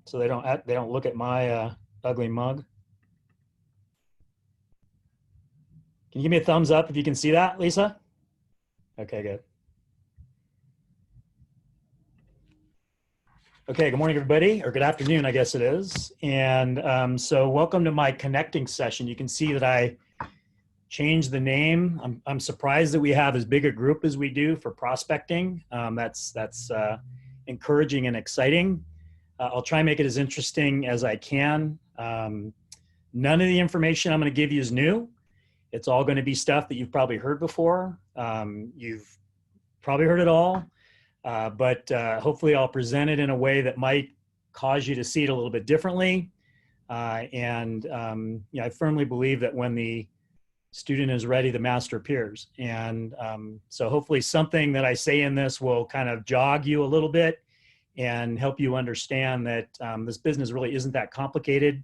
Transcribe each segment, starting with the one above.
So they don't look at my ugly mug. Can you give me a thumbs up if you can see that, Lisa? Okay, good. Okay, good morning, everybody, or good afternoon, I guess it is. And so welcome to my connecting session. You can see that I changed the name. I'm surprised that we have as big a group as we do for prospecting. That's encouraging and exciting. I'll try and make it as interesting as I can. None of the information I'm going to give you is new. It's all going to be stuff that you've probably heard before. You've probably heard it all, but hopefully I'll present it in a way that might cause you to see it a little bit differently. I firmly believe that when the student is ready, the master appears. And so hopefully something that I say in this will kind of jog you a little bit and help you understand that this business really isn't that complicated.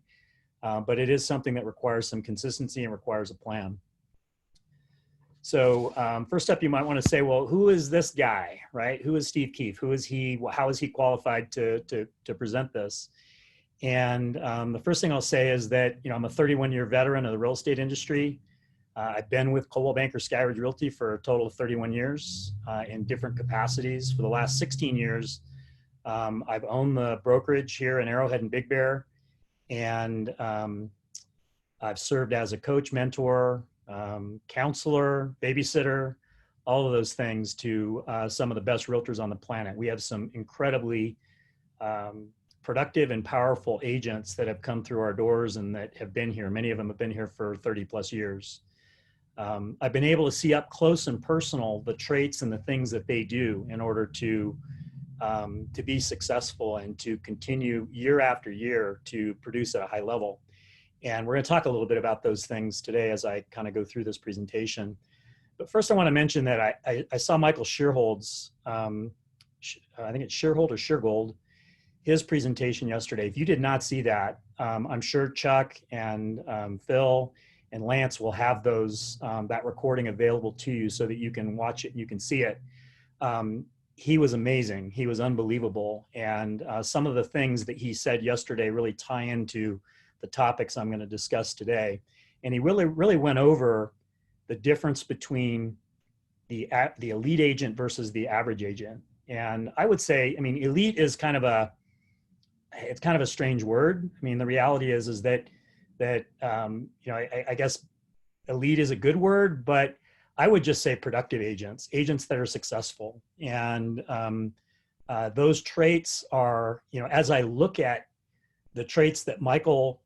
But it is something that requires some consistency and requires a plan. So first up, you might want to say, well, who is this guy, right? Who is Steve Keefe? Who is he? How is he qualified to present this? And the first thing I'll say is that, I'm a 31-year veteran of the real estate industry. I've been with Coldwell Banker Skyridge Realty for a total of 31 years in different capacities. For the last 16 years, I've owned the brokerage here in Arrowhead and Big Bear. And I've served as a coach, mentor, counselor, babysitter, all of those things to some of the best realtors on the planet. We have some incredibly productive and powerful agents that have come through our doors and that have been here. Many of them have been here for 30 plus years. I've been able to see up close and personal the traits and the things that they do in order to be successful and to continue year after year to produce at a high level. And we're going to talk a little bit about those things today as I kind of go through this presentation. But first I want to mention that I saw Michael Shearhold's, I think it's Shearhold or Sheargold, his presentation yesterday. If you did not see that, I'm sure Chuck and Phil and Lance will have those, that recording available to you so that you can watch it and you can see it. He was amazing. He was unbelievable. And some of the things that he said yesterday really tie into the topics I'm going to discuss today. And he really went over the difference between the elite agent versus the average agent. And I would say, elite is kind of a strange word. The reality is that I guess elite is a good word, but I would just say productive agents that are successful. And those traits are, as I look at the traits that Michael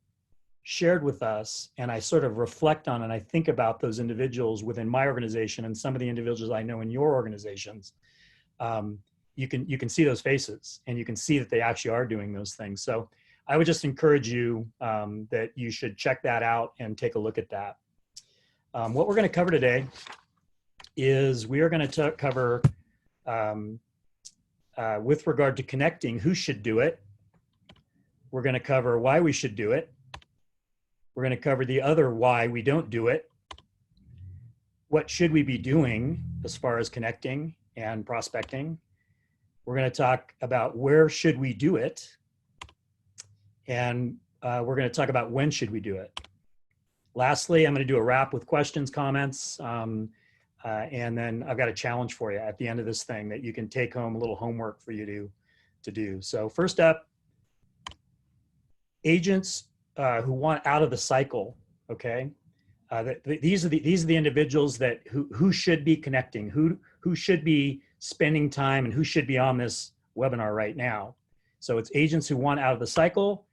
shared with us, and I sort of reflect on and I think about those individuals within my organization and some of the individuals I know in your organizations, you can see those faces and you can see that they actually are doing those things. So I would just encourage you that you should check that out and take a look at that. What we're going to cover today is we are going to cover, with regard to connecting, who should do it. We're going to cover why we should do it. We're going to cover the other why we don't do it. What should we be doing as far as connecting and prospecting? We're going to talk about where should we do it. And we're going to talk about when should we do it. Lastly, I'm going to do a wrap with questions, comments, and then I've got a challenge for you at the end of this thing that you can take home, a little homework for you to do. So first up, agents who want out of the cycle, okay? These are the individuals that who should be connecting, who should be spending time and who should be on this webinar right now. So it's agents who want out of the cycle,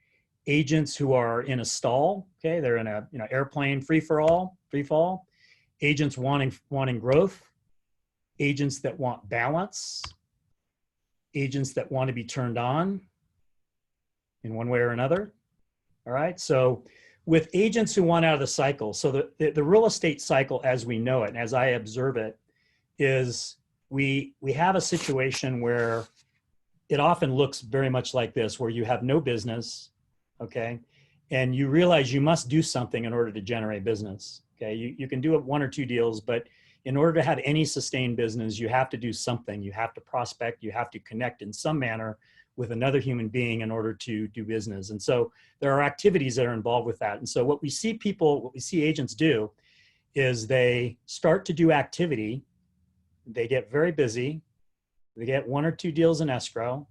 agents who are in a stall, okay? They're in a airplane free fall, agents wanting growth, agents that want balance, agents that want to be turned on in one way or another. All right, so with agents who want out of the cycle, so the real estate cycle as we know it, and as I observe it, is we have a situation where it often looks very much like this, where you have no business, okay? And you realize you must do something in order to generate business, okay? You can do it one or two deals, but in order to have any sustained business, you have to do something. You have to prospect, you have to connect in some manner with another human being in order to do business. And so there are activities that are involved with that. And so what we see agents do is they start to do activity, they get very busy, they get 1 or 2 deals in escrow,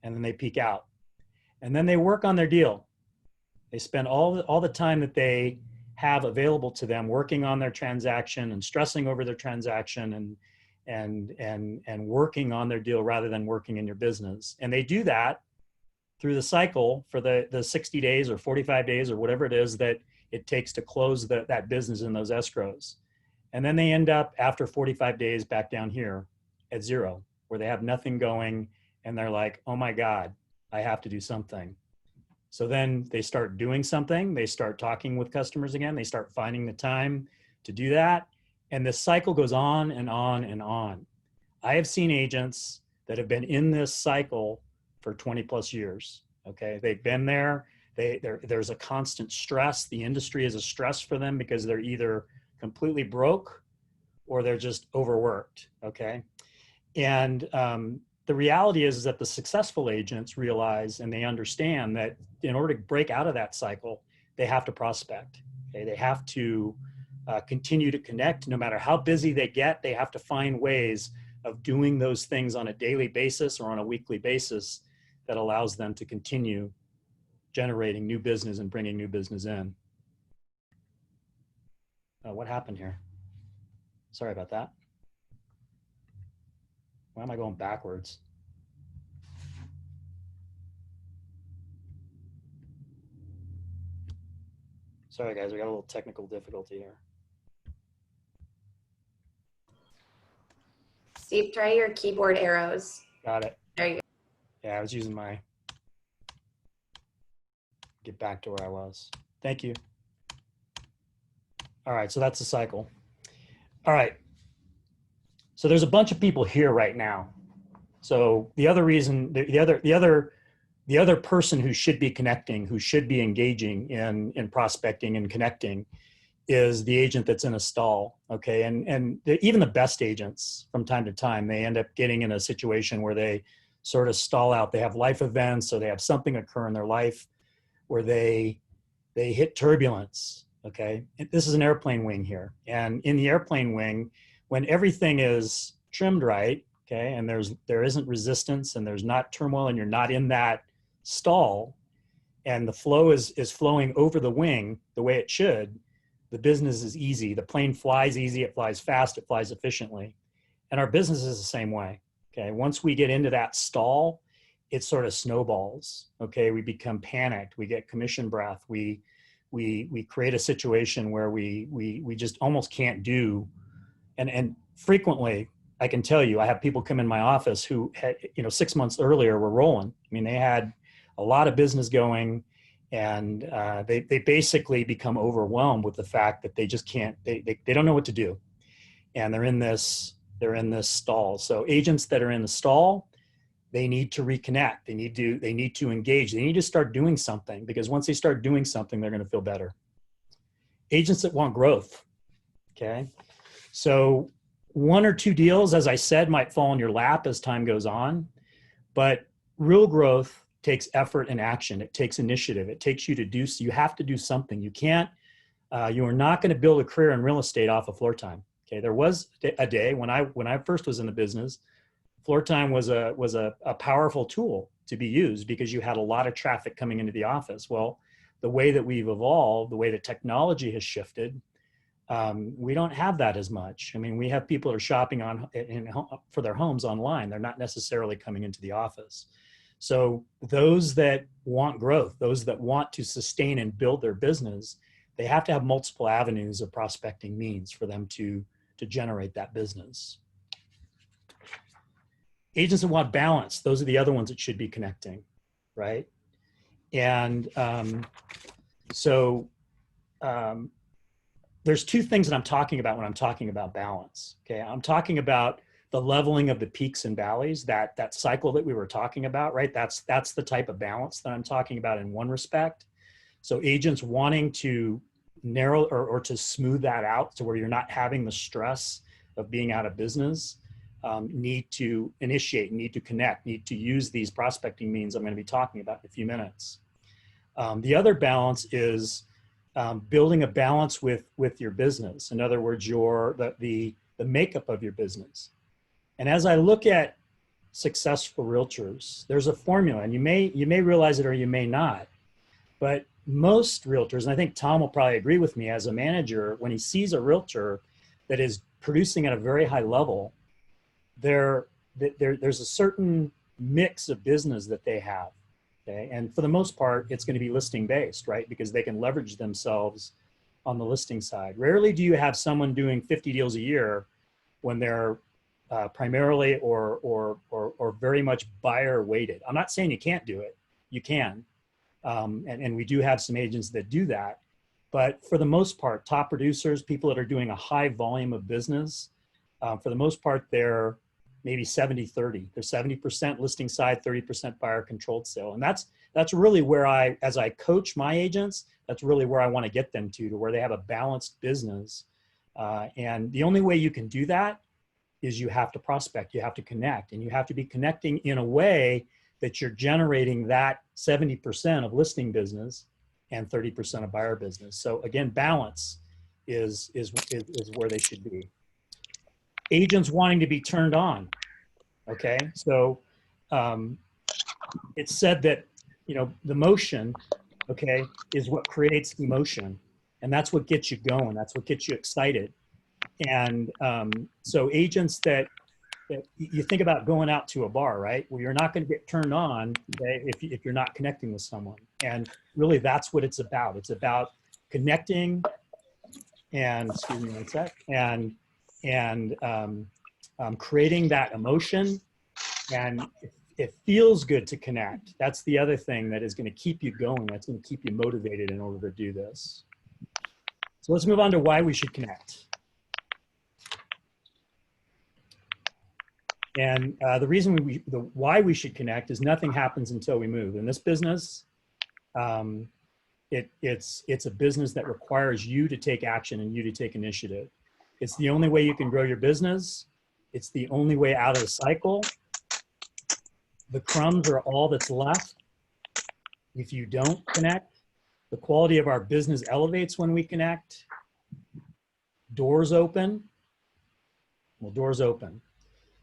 and then they peak out. And then they work on their deal. They spend all the time that they have available to them working on their transaction and stressing over their transaction and working on their deal rather than working in your business. And they do that through the cycle for the 60 days or 45 days or whatever it is that it takes to close that business in those escrows. And then they end up after 45 days back down here at 0, where they have nothing going and they're like, oh my God, I have to do something. So then they start doing something, they start talking with customers again, they start finding the time to do that. And this cycle goes on and on and on. I have seen agents that have been in this cycle for 20 plus years. Okay, they've been there. There's a constant stress. The industry is a stress for them because they're either completely broke or they're just overworked. Okay, and the reality is that the successful agents realize and they understand that in order to break out of that cycle, they have to prospect. Okay? They have to continue to connect. No matter how busy they get, they have to find ways of doing those things on a daily basis or on a weekly basis that allows them to continue generating new business and bringing new business in. What happened here? Sorry about that. Why am I going backwards? Sorry guys, we got a little technical difficulty here. Steve, try your keyboard arrows. Got it. There you go. Yeah, I was using get back to where I was. Thank you. All right, so that's the cycle. All right. So there's a bunch of people here right now. So the other reason, the other person who should be connecting, who should be engaging in prospecting and connecting is the agent that's in a stall, okay? And even the best agents from time to time, they end up getting in a situation where they sort of stall out. They have life events, so they have something occur in their life where they hit turbulence, okay? This is an airplane wing here. And in the airplane wing, when everything is trimmed right, okay, and there isn't resistance and there's not turmoil and you're not in that stall and the flow is flowing over the wing the way it should, the business is easy. The plane flies easy, it flies fast, it flies efficiently. And our business is the same way, okay? Once we get into that stall, it sort of snowballs, okay? We become panicked, we get commission breath, we create a situation where we just almost can't do. And frequently, I can tell you, I have people come in my office who had, 6 months earlier were rolling. I mean, they had a lot of business going and they basically become overwhelmed with the fact that they just can't, they don't know what to do. And they're in this stall. So agents that are in the stall, they need to reconnect. They need to engage. They need to start doing something because once they start doing something, they're going to feel better. Agents that want growth, okay? So 1 or 2 deals, as I said, might fall in your lap as time goes on, but real growth takes effort and action. It takes initiative. It takes you to do, you have to do something. You can't, you are not going to build a career in real estate off of floor time. Okay. There was a day when I first was in the business, floor time was a powerful tool to be used because you had a lot of traffic coming into the office. Well, the way that we've evolved, the way that technology has shifted, we don't have that as much. I mean, we have people that are shopping for their homes online. They're not necessarily coming into the office. So those that want growth, those that want to sustain and build their business, they have to have multiple avenues of prospecting means for them to generate that business. Agents that want balance, those are the other ones that should be connecting, right? And there's 2 things that I'm talking about when I'm talking about balance, okay? I'm talking about the leveling of the peaks and valleys, that cycle that we were talking about, right? That's the type of balance that I'm talking about in one respect. So agents wanting to narrow or to smooth that out to where you're not having the stress of being out of business need to initiate, need to connect, need to use these prospecting means I'm going to be talking about in a few minutes. The other balance is building a balance with your business. In other words, the makeup of your business. And as I look at successful realtors, there's a formula, and you may realize it or you may not. But most realtors, and I think Tom will probably agree with me as a manager, when he sees a realtor that is producing at a very high level, there's a certain mix of business that they have. Okay. And for the most part, it's going to be listing based, right? Because they can leverage themselves on the listing side. Rarely do you have someone doing 50 deals a year when they're primarily or very much buyer weighted. I'm not saying you can't do it. You can. And we do have some agents that do that. But for the most part, top producers, people that are doing a high volume of business, for the most part, they're maybe 70-30. They're 70% listing side, 30% buyer controlled sale. And that's really where as I coach my agents, that's really where I want to get them to where they have a balanced business. And the only way you can do that is you have to prospect, you have to connect, and you have to be connecting in a way that you're generating that 70% of listing business and 30% of buyer business. So again, balance is where they should be. Agents wanting to be turned on. Okay, so it's said that the motion, okay, is what creates emotion, and that's what gets you going. That's what gets you excited. And so agents that you think about going out to a bar, right? Well, you're not going to get turned on, okay, if you're not connecting with someone. And really, that's what it's about. It's about connecting and creating that emotion. And it feels good to connect. That's the other thing that is going to keep you going. That's going to keep you motivated in order to do this. So let's move on to why we should connect. And the reason why we should connect is nothing happens until we move. In this business, it's a business that requires you to take action and you to take initiative. It's the only way you can grow your business. It's the only way out of the cycle. The crumbs are all that's left if you don't connect. The quality of our business elevates when we connect. Doors open. Well, doors open.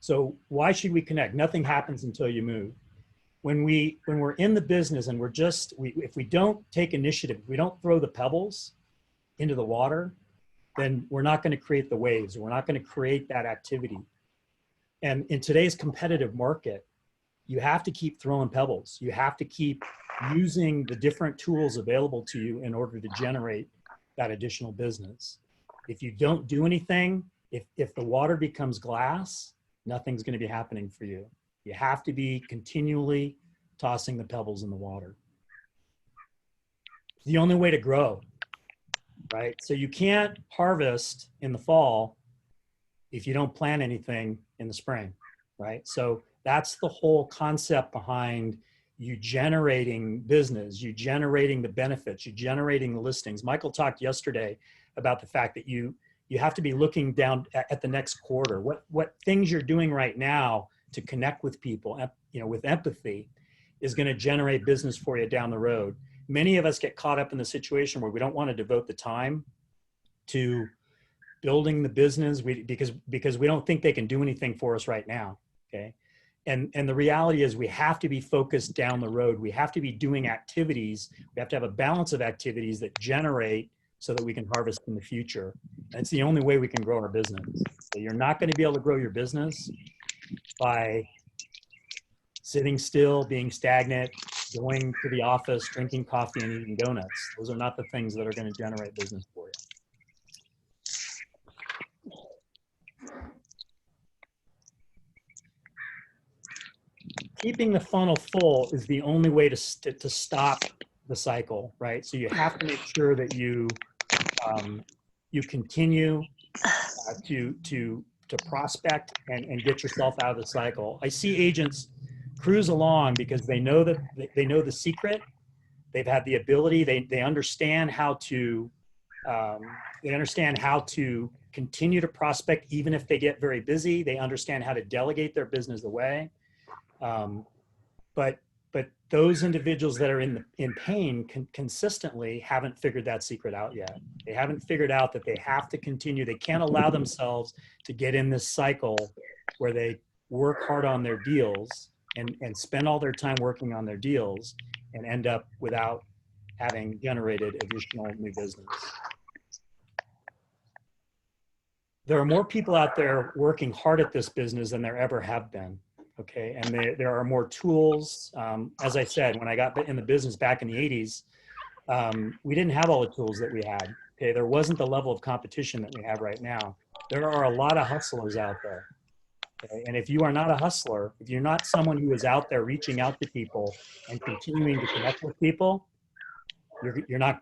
So why should we connect? Nothing happens until you move. When we're in the business and if we don't take initiative, if we don't throw the pebbles into the water, then we're not going to create the waves. We're not going to create that activity. And in today's competitive market, you have to keep throwing pebbles. You have to keep using the different tools available to you in order to generate that additional business. If you don't do anything, if the water becomes glass, nothing's going to be happening for you. You have to be continually tossing the pebbles in the water. It's the only way to grow, right? So you can't harvest in the fall if you don't plant anything in the spring, right? So that's the whole concept behind you generating business, you generating the benefits, you generating the listings. Michael talked yesterday about the fact that you have to be looking down at the next quarter. What things you're doing right now to connect with people, with empathy, is going to generate business for you down the road. Many of us get caught up in the situation where we don't want to devote the time to building the business because we don't think they can do anything for us right now. Okay. And the reality is we have to be focused down the road. We have to be doing activities. We have to have a balance of activities that generate so that we can harvest in the future. And it's the only way we can grow our business. So you're not going to be able to grow your business by sitting still, being stagnant, going to the office, drinking coffee, and eating donuts. Those are not the things that are going to generate business for you. Keeping the funnel full is the only way to stop the cycle, right? So you have to make sure that you continue to prospect and get yourself out of the cycle. I see agents cruise along because they know the secret. They've had the ability. They understand how to They understand how to continue to prospect even if they get very busy. They understand how to delegate their business away. Um, but but those individuals that are in pain consistently haven't figured that secret out yet. They haven't figured out that they have to continue. They can't allow themselves to get in this cycle where they work hard on their deals and spend all their time working on their deals and end up without having generated additional new business. There are more people out there working hard at this business than there ever have been. Okay, and there are more tools. As I said, when I got in the business back in the 80s, we didn't have all the tools that we had. Okay, there wasn't the level of competition that we have right now. There are a lot of hustlers out there. Okay? And if you are not a hustler, if you're not someone who is out there reaching out to people and continuing to connect with people, you're not.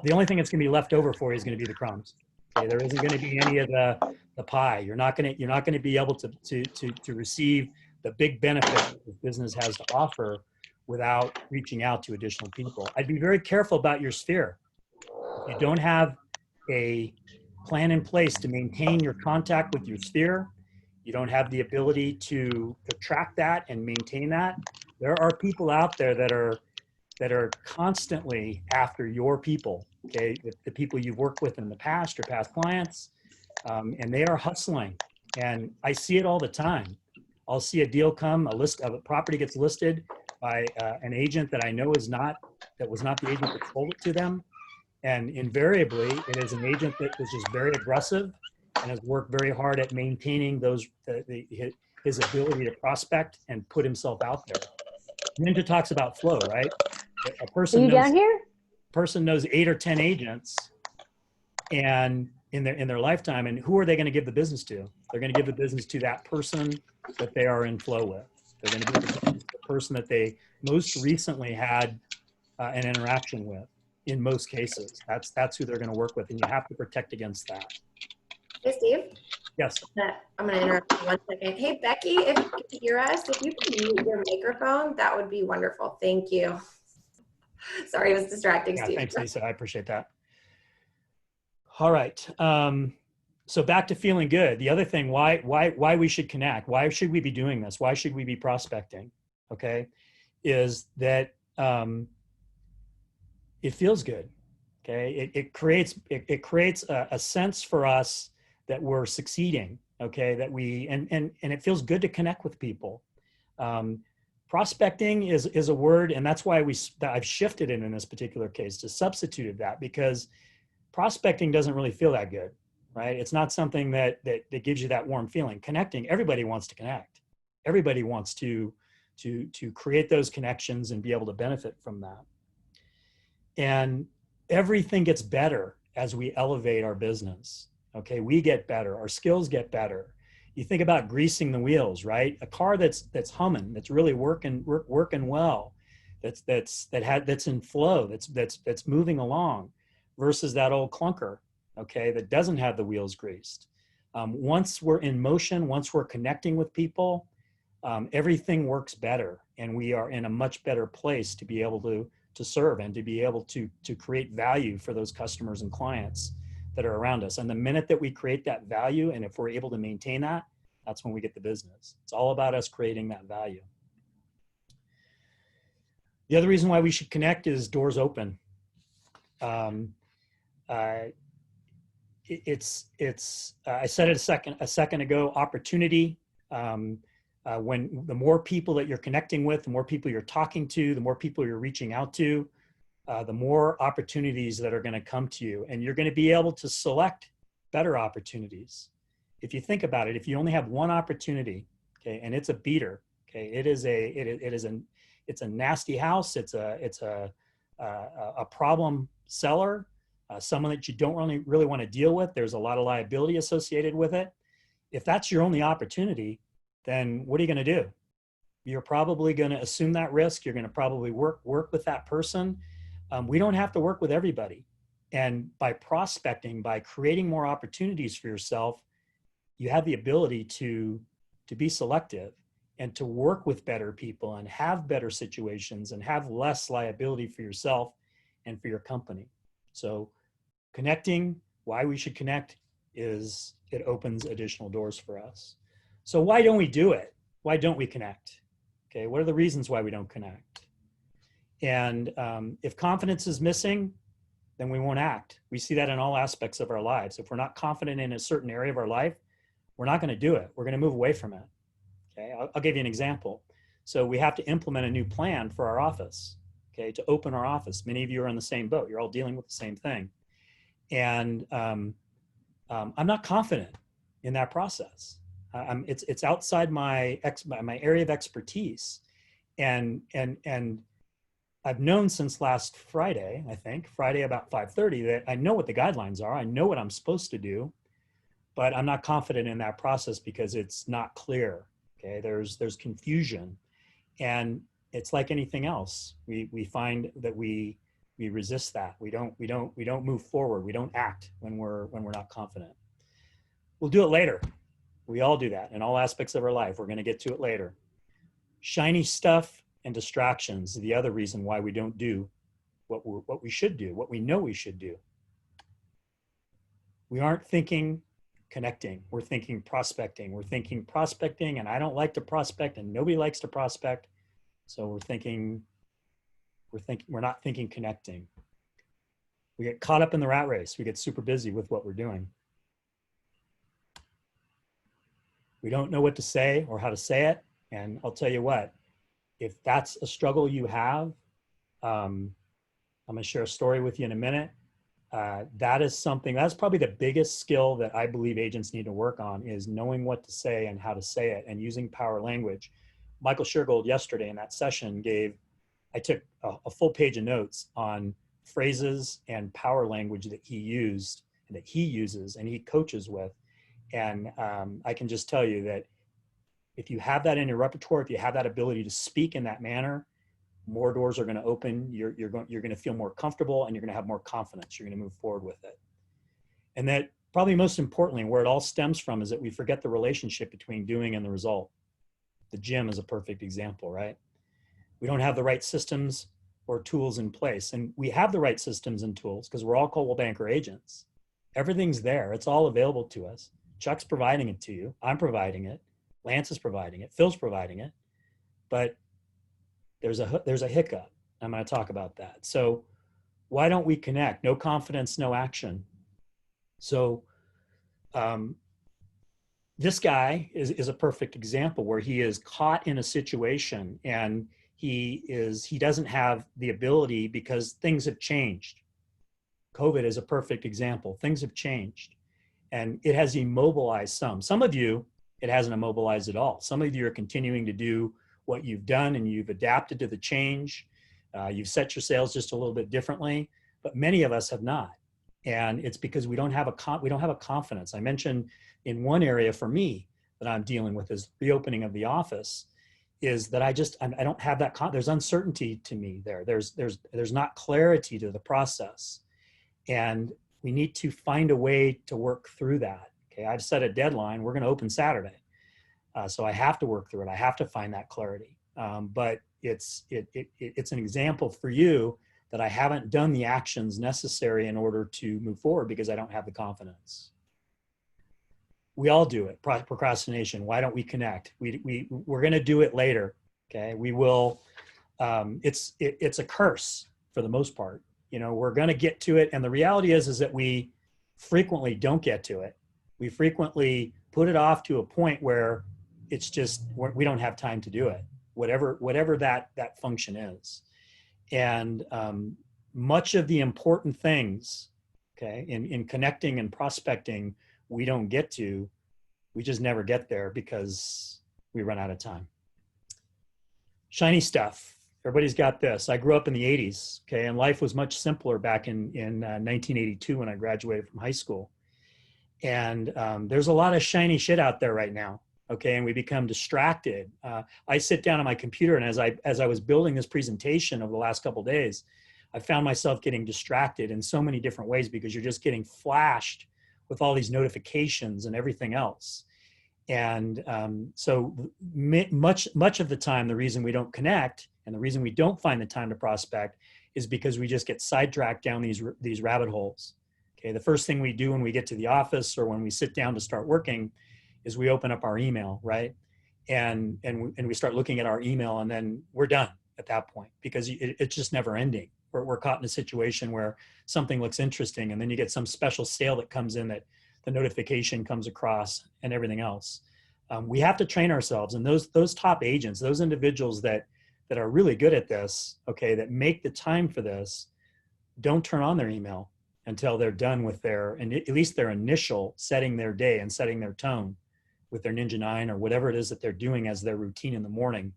The only thing that's going to be left over for you is going to be the crumbs. Okay, there isn't going to be any of the pie. You're not going to be able to receive the big benefits that this business has to offer without reaching out to additional people. I'd be very careful about your sphere. If you don't have a plan in place to maintain your contact with your sphere, you don't have the ability to track that and maintain that. There are people out there that are constantly after your people, okay, the people you've worked with in the past or past clients, and they are hustling. And I see it all the time. I'll see a deal come, a property gets listed by an agent that I know was not the agent that sold it to them. And invariably, it is an agent that is just very aggressive and has worked very hard at maintaining his ability to prospect and put himself out there. Ninja talks about flow, right? A Are person you knows down here? 8 or 10 agents and in their lifetime, and who are they going to give the business to? They're going to give the business to that person that they are in flow with. They're going to give the business to the person that they most recently had an interaction with. In most cases, that's who they're going to work with, and you have to protect against that. Hey, Steve. Yes. I'm going to interrupt you 1 second. Hey, Becky, if you can hear us, if you can mute your microphone, that would be wonderful. Thank you. Sorry, it was distracting, Yeah, Steve. thanks, Lisa. I appreciate that. All right. So back to feeling good. The other thing, why we should connect, why should we be doing this? Why should we be prospecting? Okay, is that it feels good. Okay, it creates a sense for us that we're succeeding. Okay, that we and it feels good to connect with people. Prospecting is a word, and that's why I've shifted it in this particular case to substituted that, because prospecting doesn't really feel that good, right? It's not something that gives you that warm feeling. Connecting, everybody wants to connect. Everybody wants to create those connections and be able to benefit from that. And everything gets better as we elevate our business. Okay, we get better, our skills get better. You think about greasing the wheels, right? A car that's humming, that's really working well, that's in flow, that's moving along, versus that old clunker, okay, that doesn't have the wheels greased. Once we're in motion, once we're connecting with people, everything works better, and we are in a much better place to be able to serve and to be able to create value for those customers and clients that are around us. And the minute that we create that value, and if we're able to maintain that, that's when we get the business. It's all about us creating that value. The other reason why we should connect is doors open. It's I said it a second ago, opportunity. When the more people that you're connecting with, the more people you're talking to, the more people you're reaching out to, the more opportunities that are going to come to you, and you're going to be able to select better opportunities. If you think about it, if you only have one opportunity, okay, and it's a beater, okay, it's a nasty house, it's a problem seller, someone that you don't really want to deal with. There's a lot of liability associated with it. If that's your only opportunity, then what are you going to do? You're probably going to assume that risk. You're going to probably work with that person. We don't have to work with everybody. And by prospecting, by creating more opportunities for yourself, you have the ability to be selective and to work with better people and have better situations and have less liability for yourself and for your company. So Connecting, why we should connect is it opens additional doors for us. So why don't we do it? Why don't we connect? Okay, what are the reasons why we don't connect? And if confidence is missing, then we won't act. We see that in all aspects of our lives. If we're not confident in a certain area of our life, we're not going to do it. We're going to move away from it. Okay, I'll give you an example. So we have to implement a new plan for our office, okay, to open our office. Many of you are in the same boat. You're all dealing with the same thing. And I'm not confident in that process. It's outside my area of expertise. And I've known since last Friday, I think, Friday about 5:30, that I know what the guidelines are. I know what I'm supposed to do, but I'm not confident in that process because it's not clear. Okay, there's confusion, and it's like anything else. We find that we resist that. We don't move forward. We don't act when we're not confident. We'll do it later. We all do that in all aspects of our life. We're going to get to it later. Shiny stuff and distractions are the other reason why we don't do what we should do, what we know we should do. We aren't thinking connecting. We're thinking prospecting. We're thinking prospecting, and I don't like to prospect, and nobody likes to prospect. So we're not thinking connecting. We get caught up in the rat race. We get super busy with what we're doing. We don't know what to say or how to say it. And I'll tell you what, if that's a struggle you have, I'm going to share a story with you in a minute. That is something, that's probably the biggest skill that I believe agents need to work on, is knowing what to say and how to say it and using power language. Michael Shergold yesterday in that session I took a full page of notes on phrases and power language that he used, and that he uses and he coaches with. And I can just tell you that if you have that in your repertoire, if you have that ability to speak in that manner, more doors are going to open. You're going to feel more comfortable, and you're going to have more confidence. You're going to move forward with it. And that probably most importantly, where it all stems from, is that we forget the relationship between doing and the result. The gym is a perfect example, right? We don't have the right systems or tools in place. And we have the right systems and tools because we're all Coldwell Banker agents. Everything's there. It's all available to us. Chuck's providing it to you. I'm providing it. Lance is providing it. Phil's providing it. But there's a hiccup. I'm going to talk about that. So why don't we connect? No confidence, no action. So this guy is a perfect example where he is caught in a situation, and he doesn't have the ability because things have changed. COVID is a perfect example. Things have changed, and it has immobilized some. Some of you, it hasn't immobilized at all. Some of you are continuing to do what you've done, and you've adapted to the change. You've set your sails just a little bit differently, but many of us have not. And it's because we don't have a confidence. I mentioned in one area for me that I'm dealing with is reopening of the office, is that I don't have that. There's uncertainty to me there. There's not clarity to the process, and we need to find a way to work through that. Okay, I've set a deadline. We're going to open Saturday, so I have to work through it. I have to find that clarity. But it's an example for you that I haven't done the actions necessary in order to move forward because I don't have the confidence. We all do it. Procrastination. Why don't we connect? We're going to do it later. Okay, we will. It's a curse for the most part. You know, we're going to get to it, and the reality is that we frequently don't get to it. We frequently put it off to a point where it's just we don't have time to do it. Whatever that function is, and much of the important things, okay, in connecting and prospecting, we don't get to. We just never get there because we run out of time. Shiny stuff. Everybody's got this. I grew up in the 80s, okay, and life was much simpler back in 1982 when I graduated from high school. And there's a lot of shiny shit out there right now, okay, and we become distracted. I sit down on my computer, and as I was building this presentation over the last couple of days, I found myself getting distracted in so many different ways because you're just getting flashed with all these notifications and everything else. And so much of the time, the reason we don't connect and the reason we don't find the time to prospect is because we just get sidetracked down these rabbit holes. Okay, the first thing we do when we get to the office or when we sit down to start working is we open up our email, right? And we start looking at our email, and then we're done at that point because it's just never ending. We're caught in a situation where something looks interesting, and then you get some special sale that comes in that the notification comes across and everything else. We have to train ourselves, and those top agents, those individuals that are really good at this, okay, that make the time for this, don't turn on their email until they're done with their, and at least their initial setting their day and setting their tone with their Ninja 9 or whatever it is that they're doing as their routine in the morning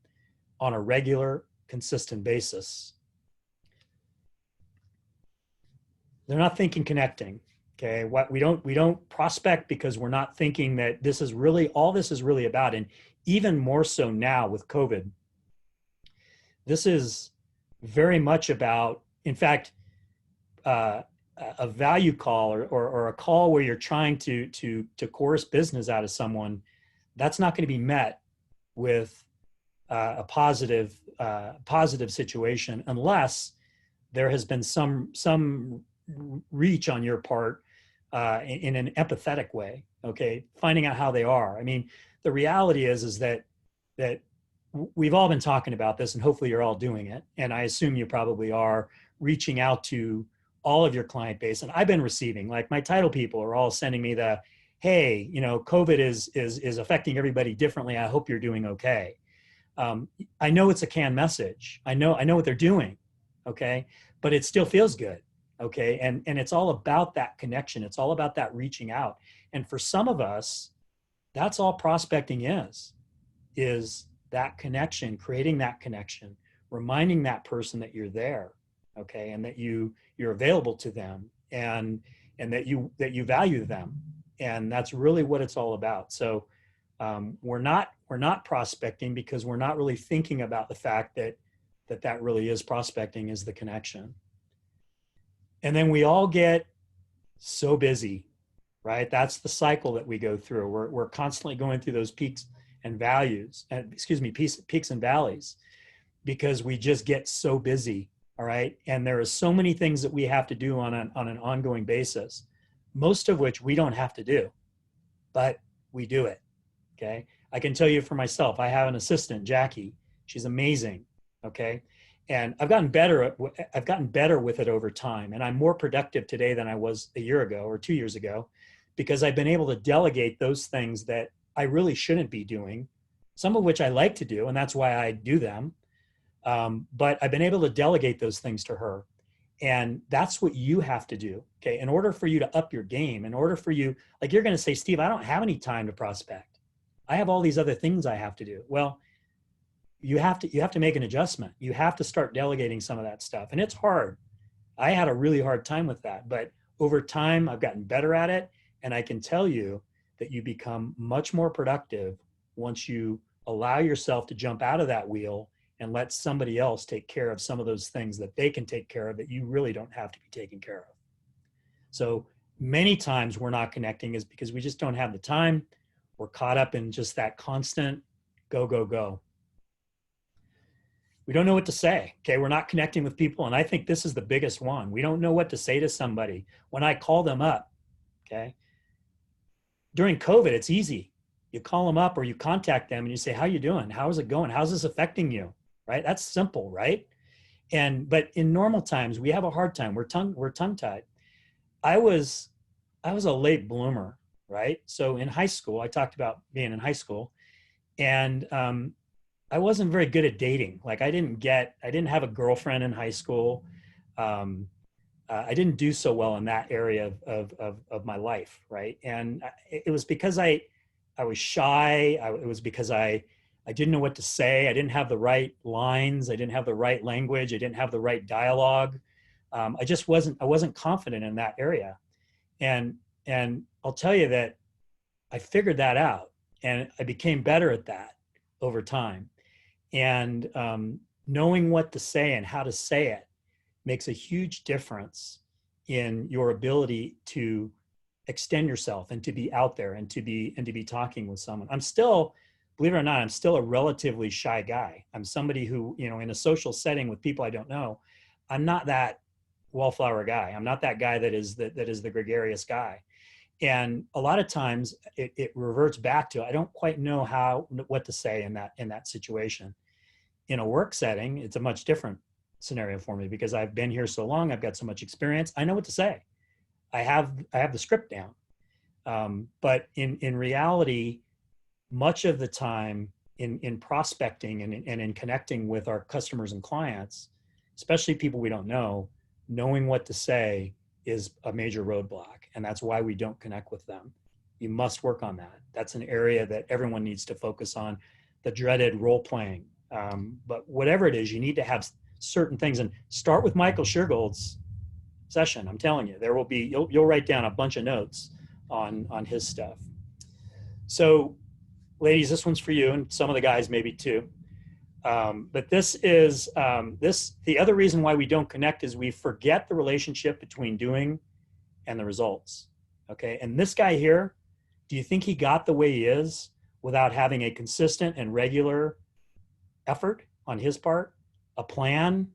on a regular, consistent basis. They're not thinking connecting. Okay, what we don't prospect because we're not thinking that this is really all this is really about. And even more so now with COVID, this is very much about, in fact, a value call or a call where you're trying to coerce business out of someone. That's not going to be met with a positive situation unless there has been some reach on your part in an empathetic way. Okay, finding out how they are. I mean, the reality is that we've all been talking about this, and hopefully you're all doing it. And I assume you probably are reaching out to all of your client base. And I've been receiving, like, my title people are all sending me the, hey, COVID is affecting everybody differently. I hope you're doing okay. I know it's a canned message. I know what they're doing. Okay. But it still feels good. Okay. And it's all about that connection. It's all about that reaching out. And for some of us, that's all prospecting is that connection, creating that connection, reminding that person that you're there. Okay. And that you're available to them and that you value them. And that's really what it's all about. So we're not prospecting because we're not really thinking about the fact that really is prospecting, is the connection. And then we all get so busy, right? That's the cycle that we go through. We're constantly going through those peaks and peaks and valleys, because we just get so busy. All right. And there are so many things that we have to do on an ongoing basis, most of which we don't have to do, but we do it. Okay. I can tell you for myself, I have an assistant, Jackie. She's amazing. Okay. And I've gotten better with it over time. And I'm more productive today than I was a year ago or 2 years ago, because I've been able to delegate those things that I really shouldn't be doing, some of which I like to do, and that's why I do them. But I've been able to delegate those things to her. And that's what you have to do. Okay. In order for you to up your game, in order for you, like, you're going to say, Steve, I don't have any time to prospect. I have all these other things I have to do. Well, you have to make an adjustment. You have to start delegating some of that stuff. And it's hard. I had a really hard time with that, but over time I've gotten better at it. And I can tell you that you become much more productive once you allow yourself to jump out of that wheel and let somebody else take care of some of those things that they can take care of that you really don't have to be taking care of. So many times we're not connecting is because we just don't have the time. We're caught up in just that constant go, go, go. We don't know what to say. Okay. We're not connecting with people. And I think this is the biggest one. We don't know what to say to somebody. When I call them up, okay, during COVID, it's easy. You call them up or you contact them and you say, how you doing? How's it going? How's this affecting you? Right? That's simple, right? But in normal times, we have a hard time. We're tongue-tied. I was a late bloomer, right? So in high school, I talked about being in high school, and I wasn't very good at dating. Like, I didn't have a girlfriend in high school. I didn't do so well in that area of my life, right? And it was because I was shy. It was because I didn't know what to say. I didn't have the right lines. I didn't have the right language. I didn't have the right dialogue. I wasn't confident in that area. And I'll tell you that I figured that out, and I became better at that over time. And knowing what to say and how to say it makes a huge difference in your ability to extend yourself and to be out there and to be talking with someone. I'm still, believe it or not, I'm still a relatively shy guy. I'm somebody who, in a social setting with people I don't know, I'm not that wallflower guy. I'm not that guy that is the gregarious guy. And a lot of times it reverts back to, I don't quite know what to say in that situation. In a work setting, it's a much different scenario for me because I've been here so long. I've got so much experience. I know what to say. I have the script down. But in reality, much of the time in prospecting and in connecting with our customers and clients, especially people we don't know, knowing what to say is a major roadblock. And that's why we don't connect with them. You must work on that. That's an area that everyone needs to focus on, the dreaded role playing. But whatever it is, you need to have certain things, and start with Michael Shergold's session. I'm telling you, there will be, you'll write down a bunch of notes on his stuff. So ladies, this one's for you, and some of the guys maybe too. But this is, the other reason why we don't connect is we forget the relationship between doing and the results. Okay. And this guy here, do you think he got the way he is without having a consistent and regular effort on his part, a plan,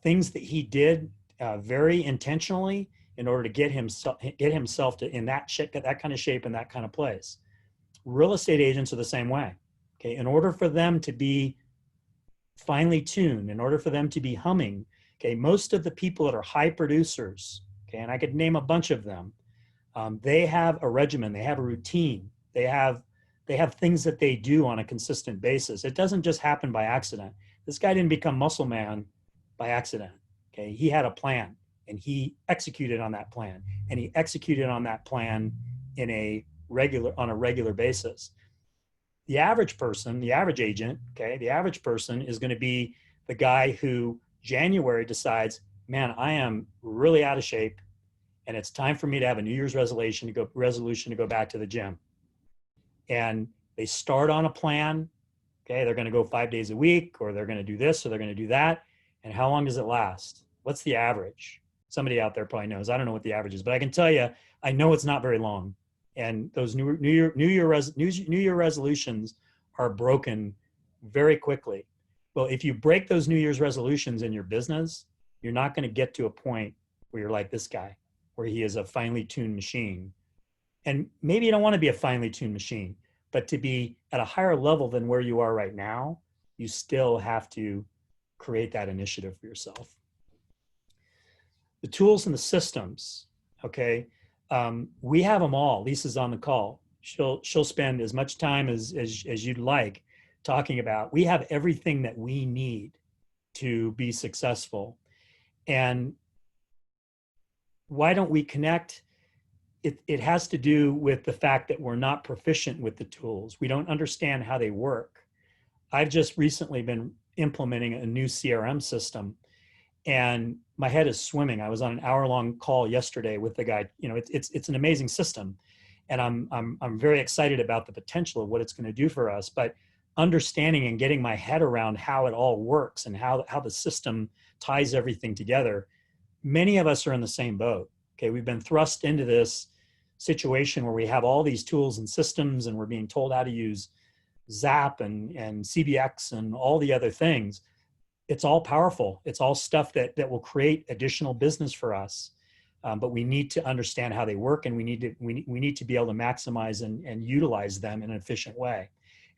things that he did very intentionally in order to get himself to in that kind of shape and that kind of place? Real estate agents are the same way. Okay. In order for them to be finely tuned, in order for them to be humming, okay, most of the people that are high producers, okay, and I could name a bunch of them, they have a regimen, they have a routine, they have things that they do on a consistent basis. It doesn't just happen by accident. This guy didn't become muscle man by accident. Okay, he had a plan and he executed on that plan, and he executed on that plan on a regular basis. The average person, the average agent, okay, the average person is going to be the guy who January decides, man, I am really out of shape, and it's time for me to have a New Year's resolution to go back to the gym. And they start on a plan. Okay, they're going to go 5 days a week, or they're going to do this, or they're going to do that. And how long does it last? What's the average? Somebody out there probably knows. I don't know what the average is, but I can tell you, I know it's not very long. And those New Year resolutions are broken very quickly. Well, if you break those New Year's resolutions in your business, you're not going to get to a point where you're like this guy, where he is a finely tuned machine. And maybe you don't want to be a finely tuned machine, but to be at a higher level than where you are right now, you still have to create that initiative for yourself. The tools and the systems, okay? We have them all. Lisa's on the call. She'll spend as much time as you'd like talking about. We have everything that we need to be successful. And why don't we connect? It has to do with the fact that we're not proficient with the tools. We don't understand how they work. I've just recently been implementing a new CRM system, and my head is swimming. I was on an hour-long call yesterday with the guy. You know, it's an amazing system, and I'm very excited about the potential of what it's going to do for us. But understanding and getting my head around how it all works and how the system ties everything together. Many of us are in the same boat. Okay, we've been thrust into this situation where we have all these tools and systems, and we're being told how to use Zap and CBX and all the other things. It's all powerful. It's all stuff that will create additional business for us. But we need to understand how they work, and we need to be able to maximize and utilize them in an efficient way.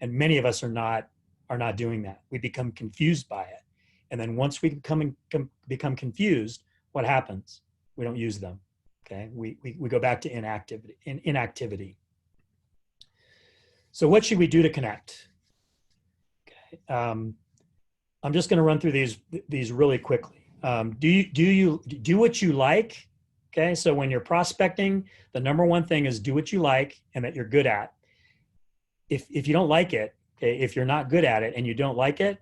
And many of us are not doing that. We become confused by it. And then once we become confused, what happens? We don't use them. Okay, we go back to inactivity. So what should we do to connect? Okay, I'm just going to run through these really quickly. Do you do what you like? Okay, so when you're prospecting, the number one thing is do what you like and that you're good at. If you don't like it, okay, if you're not good at it and you don't like it,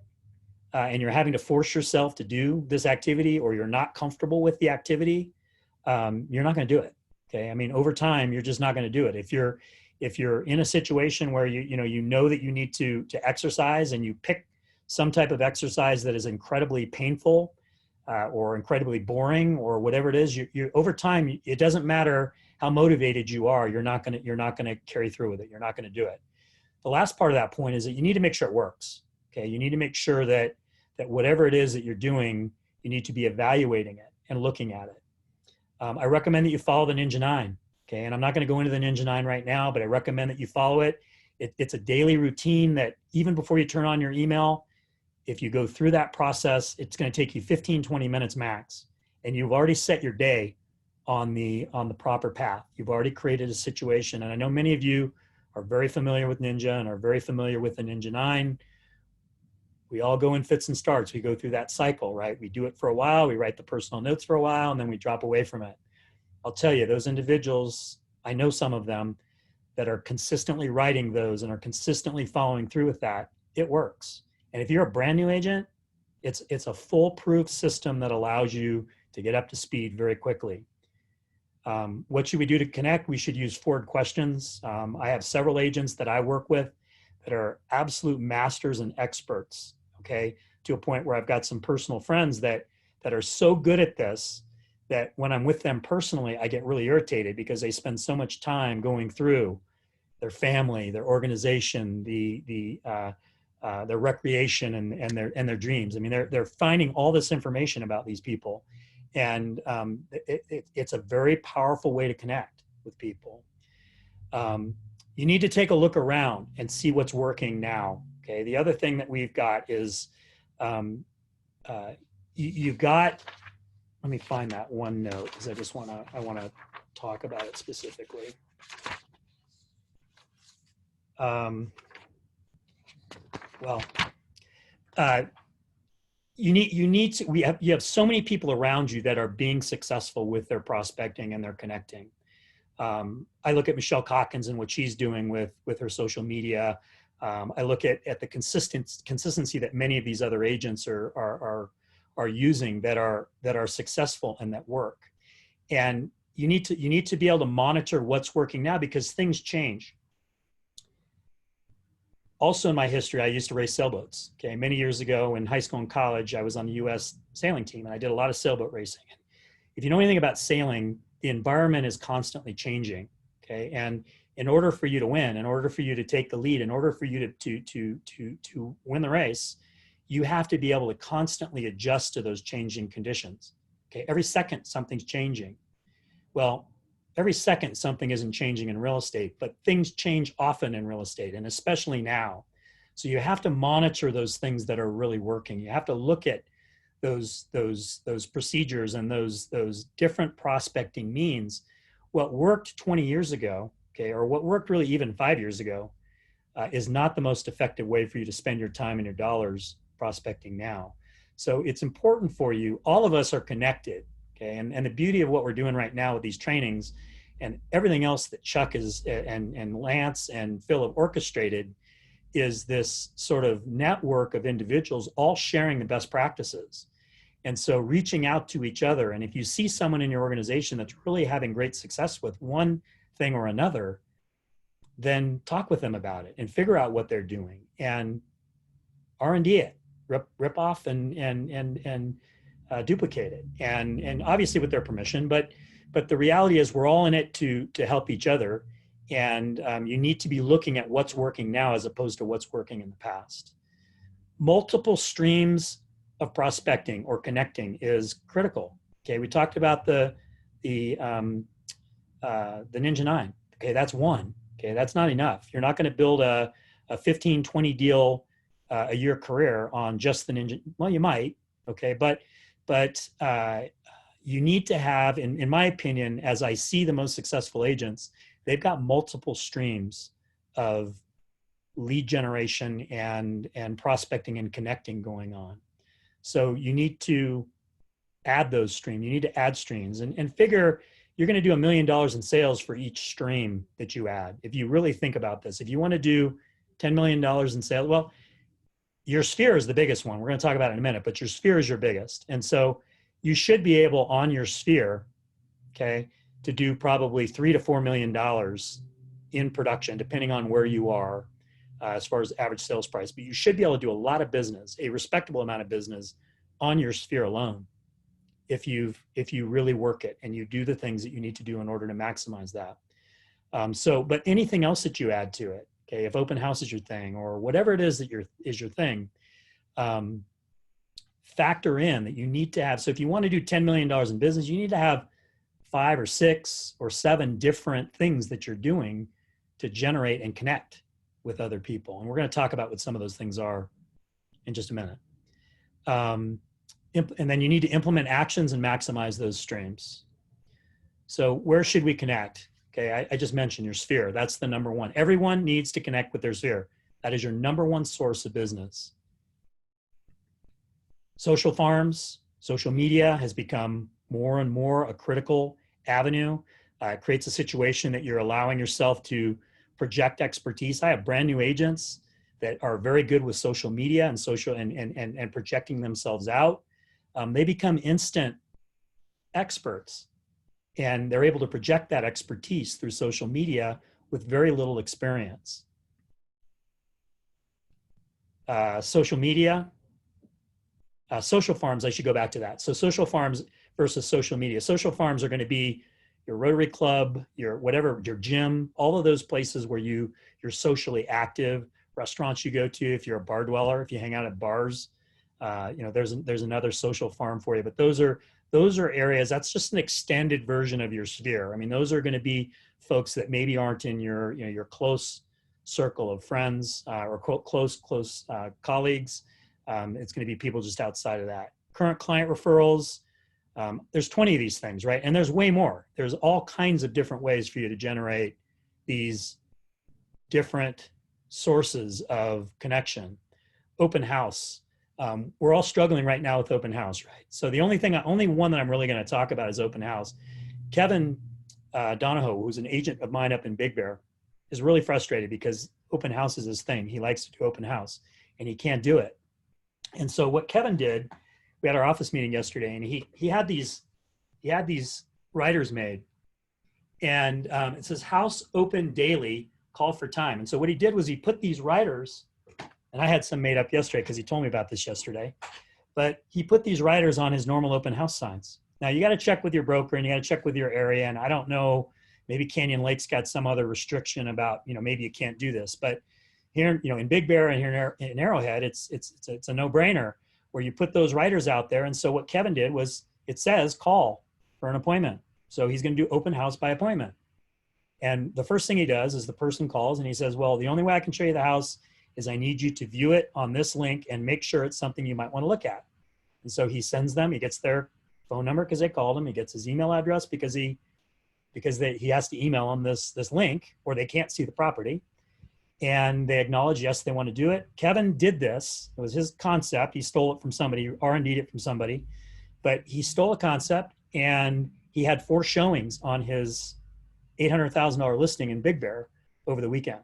and you're having to force yourself to do this activity, or you're not comfortable with the activity, you're not going to do it. Okay, I mean, over time, you're just not going to do it. If you're in a situation where you know that you need to exercise, and you pick some type of exercise that is incredibly painful or incredibly boring or whatever it is, you over time, it doesn't matter how motivated you are, you're not going to carry through with it. You're not going to do it. The last part of that point is that you need to make sure it works. Okay, you need to make sure that whatever it is that you're doing, you need to be evaluating it. and looking at it. I recommend that you follow the Ninja 9. Okay. And I'm not going to go into the Ninja 9 right now, but I recommend that you follow it. It's a daily routine that even before you turn on your email, if you go through that process, it's going to take you 15, 20 minutes max. And you've already set your day on the proper path. You've already created a situation. And I know many of you are very familiar with Ninja and are very familiar with the Ninja 9. We all go in fits and starts. We go through that cycle, right? We do it for a while, we write the personal notes for a while, and then we drop away from it. I'll tell you, those individuals, I know some of them that are consistently writing those and are consistently following through with that. It works. And if you're a brand new agent, it's a foolproof system that allows you to get up to speed very quickly. What should we do to connect? We should use forward questions. I have several agents that I work with that are absolute masters and experts, okay, to a point where I've got some personal friends that are so good at this that when I'm with them personally, I get really irritated because they spend so much time going through their family, their organization, their recreation, and their dreams. I mean, they're finding all this information about these people, and it's a very powerful way to connect with people. You need to take a look around and see what's working now. Okay. The other thing that we've got is you've got. Let me find that one note because I want to talk about it specifically. You have so many people around you that are being successful with their prospecting and their connecting. I look at Michelle Calkins and what she's doing with her social media. I look at the consistency that many of these other agents are using that are successful and that work. And you need to be able to monitor what's working now because things change. Also in my history, I used to race sailboats. Okay, many years ago in high school and college, I was on the U.S. sailing team and I did a lot of sailboat racing. If you know anything about sailing, the environment is constantly changing. Okay, and in order for you to win, in order for you to take the lead, in order for you to win the race, you have to be able to constantly adjust to those changing conditions. Okay, every second something's changing. Well, every second something isn't changing in real estate, but things change often in real estate, and especially now. So you have to monitor those things that are really working. You have to look at those procedures and those different prospecting means. What worked 20 years ago, okay, or what worked really even 5 years ago, is not the most effective way for you to spend your time and your dollars prospecting now. So it's important for you. All of us are connected. Okay, and the beauty of what we're doing right now with these trainings and everything else that Chuck is and Lance and Phil have orchestrated is this sort of network of individuals all sharing the best practices. And so reaching out to each other. And if you see someone in your organization that's really having great success with one thing or another, then talk with them about it and figure out what they're doing and R&D it, rip off and duplicate it, and obviously with their permission. But the reality is we're all in it to help each other, and you need to be looking at what's working now as opposed to what's working in the past. Multiple streams of prospecting or connecting is critical. Okay, we talked about the Ninja 9. Okay, that's one. Okay, that's not enough. You're not going to build a 15, 20 deal a year career on just the Ninja. Well, you might. Okay, but you need to have, in my opinion, as I see the most successful agents, they've got multiple streams of lead generation and prospecting and connecting going on. So you need to add those streams. You need to add streams and figure you're going to do $1 million in sales for each stream that you add. If you really think about this, if you want to do $10 million in sales, well, your sphere is the biggest one. We're going to talk about it in a minute, but your sphere is your biggest. And so you should be able on your sphere, okay, to do probably $3 to $4 million in production, depending on where you are as far as average sales price. But you should be able to do a lot of business, a respectable amount of business on your sphere alone, if you really work it and you do the things that you need to do in order to maximize that. But anything else that you add to it, okay, if open house is your thing or whatever it is that is your thing, factor in that you need to have. So if you want to do $10 million in business, you need to have 5 or 6 or 7 different things that you're doing to generate and connect with other people. And we're going to talk about what some of those things are in just a minute. And then you need to implement actions and maximize those streams. So where should we connect? Okay, I just mentioned your sphere. That's the number one. Everyone needs to connect with their sphere. That is your number one source of business. Social farms, social media has become more and more a critical avenue. It creates a situation that you're allowing yourself to project expertise. I have brand new agents that are very good with social media and social and projecting themselves out. They become instant experts, and they're able to project that expertise through social media with very little experience. Social media, social farms, I should go back to that. So social farms versus social media. Social farms are going to be your Rotary Club, your whatever, your gym, all of those places where you're socially active, restaurants you go to, if you're a bar dweller, if you hang out at bars, there's another social farm for you. But those are areas, that's just an extended version of your sphere. I mean, those are going to be folks that maybe aren't in your close circle of friends or close colleagues. It's going to be people just outside of that. Current client referrals. There's 20 of these things, right? And there's way more. There's all kinds of different ways for you to generate these different sources of connection. Open house. We're all struggling right now with open house, right? So the only one that I'm really going to talk about is open house. Kevin Donahoe, who's an agent of mine up in Big Bear, is really frustrated because open house is his thing. He likes to do open house and he can't do it. And so what Kevin did, we had our office meeting yesterday, and he had these writers made, and it says house open daily, call for time. And so what he did was he put these writers, and I had some made up yesterday because he told me about this yesterday, but he put these writers on his normal open house signs. Now you got to check with your broker and you got to check with your area. And I don't know, maybe Canyon Lake's got some other restriction about, maybe you can't do this, but here, in Big Bear and here in Arrowhead, it's a no-brainer where you put those writers out there. And so what Kevin did was, it says call for an appointment. So he's going to do open house by appointment. And the first thing he does is the person calls and he says, well, the only way I can show you the house is I need you to view it on this link and make sure it's something you might want to look at. And so he sends them, he gets their phone number because they called him, he gets his email address because he has to email them this link or they can't see the property. And they acknowledge, yes, they want to do it. Kevin did this. It was his concept. He stole it from somebody, R&D'd it from somebody. But he stole a concept, and he had 4 showings on his $800,000 listing in Big Bear over the weekend.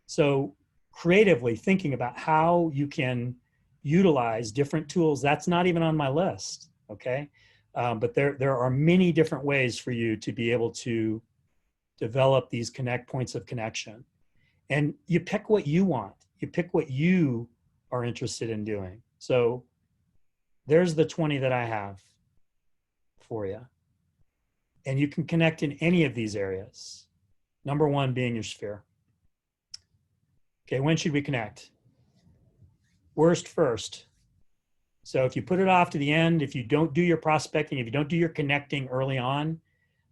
So creatively thinking about how you can utilize different tools, that's not even on my list, okay? But there are many different ways for you to be able to develop these points of connection. And you pick what you want. You pick what you are interested in doing. So there's the 20 that I have for you. And you can connect in any of these areas. Number one being your sphere. Okay, when should we connect? Worst first. So if you put it off to the end, if you don't do your prospecting, if you don't do your connecting early on,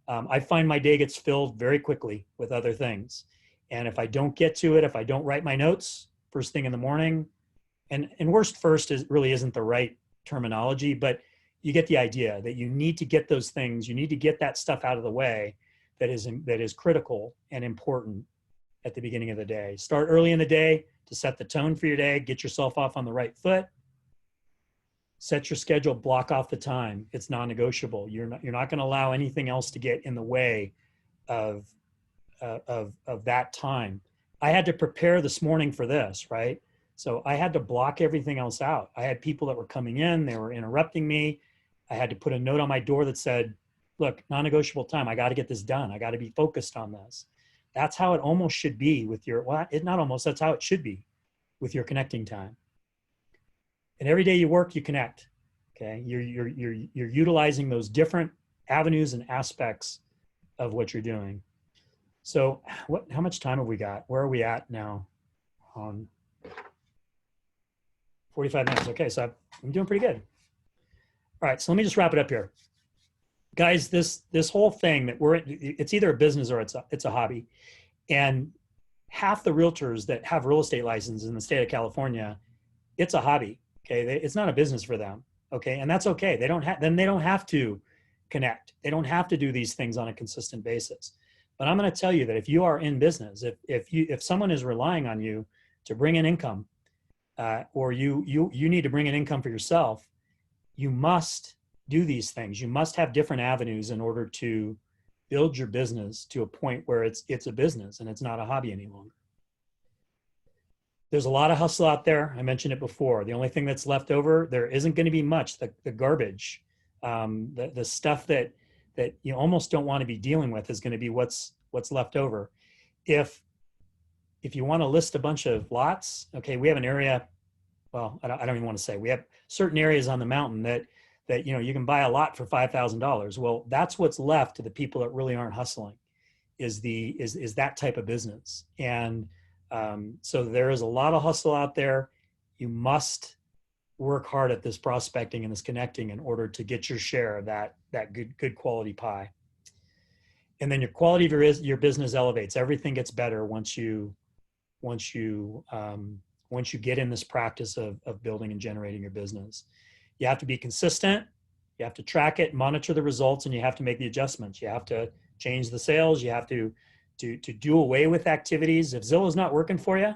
I find my day gets filled very quickly with other things. And if I don't get to it, if I don't write my notes first thing in the morning, and worst first really isn't the right terminology, but you get the idea that you need to get those things, you need to get that stuff out of the way that is critical and important at the beginning of the day. Start early in the day to set the tone for your day, get yourself off on the right foot, set your schedule, block off the time. It's non-negotiable. You're not going to allow anything else to get in the way of that time. I had to prepare this morning for this, right? So I had to block everything else out. I had people that were coming in, they were interrupting me. I had to put a note on my door that said, look, non-negotiable time. I got to get this done. I got to be focused on this. That's how it almost should be with your, well, it not almost, that's how it should be with your connecting time. And every day you work, you connect, okay? You're utilizing those different avenues and aspects of what you're doing. So how much time have we got? Where are we at now? On 45 minutes. Okay, so I'm doing pretty good. All right, so let me just wrap it up here. Guys, this whole thing that it's either a business or it's a hobby. And half the realtors that have real estate licenses in the state of California, it's a hobby. Okay, it's not a business for them. Okay, and that's okay. They don't have to connect. They don't have to do these things on a consistent basis. But I'm going to tell you that if you are in business, if someone is relying on you to bring in income, or you need to bring in income for yourself, you must do these things. You must have different avenues in order to build your business to a point where it's a business and it's not a hobby any longer. There's a lot of hustle out there. I mentioned it before. The only thing that's left over, there isn't going to be much. The garbage, the stuff that you almost don't want to be dealing with is going to be what's left over. If you want to list a bunch of lots, okay, we have an area. Well, I don't even want to say. We have certain areas on the mountain that you can buy a lot for $5,000. Well, that's what's left to the people that really aren't hustling, is that type of business. And so there is a lot of hustle out there. You must work hard at this prospecting and this connecting in order to get your share of that good quality pie. And then your quality of your business elevates. Everything gets better once you get in this practice of building and generating your business. You have to be consistent. You have to track it, monitor the results, and you have to make the adjustments. You have to change the sales. You have to do away with activities. If Zillow's not working for you,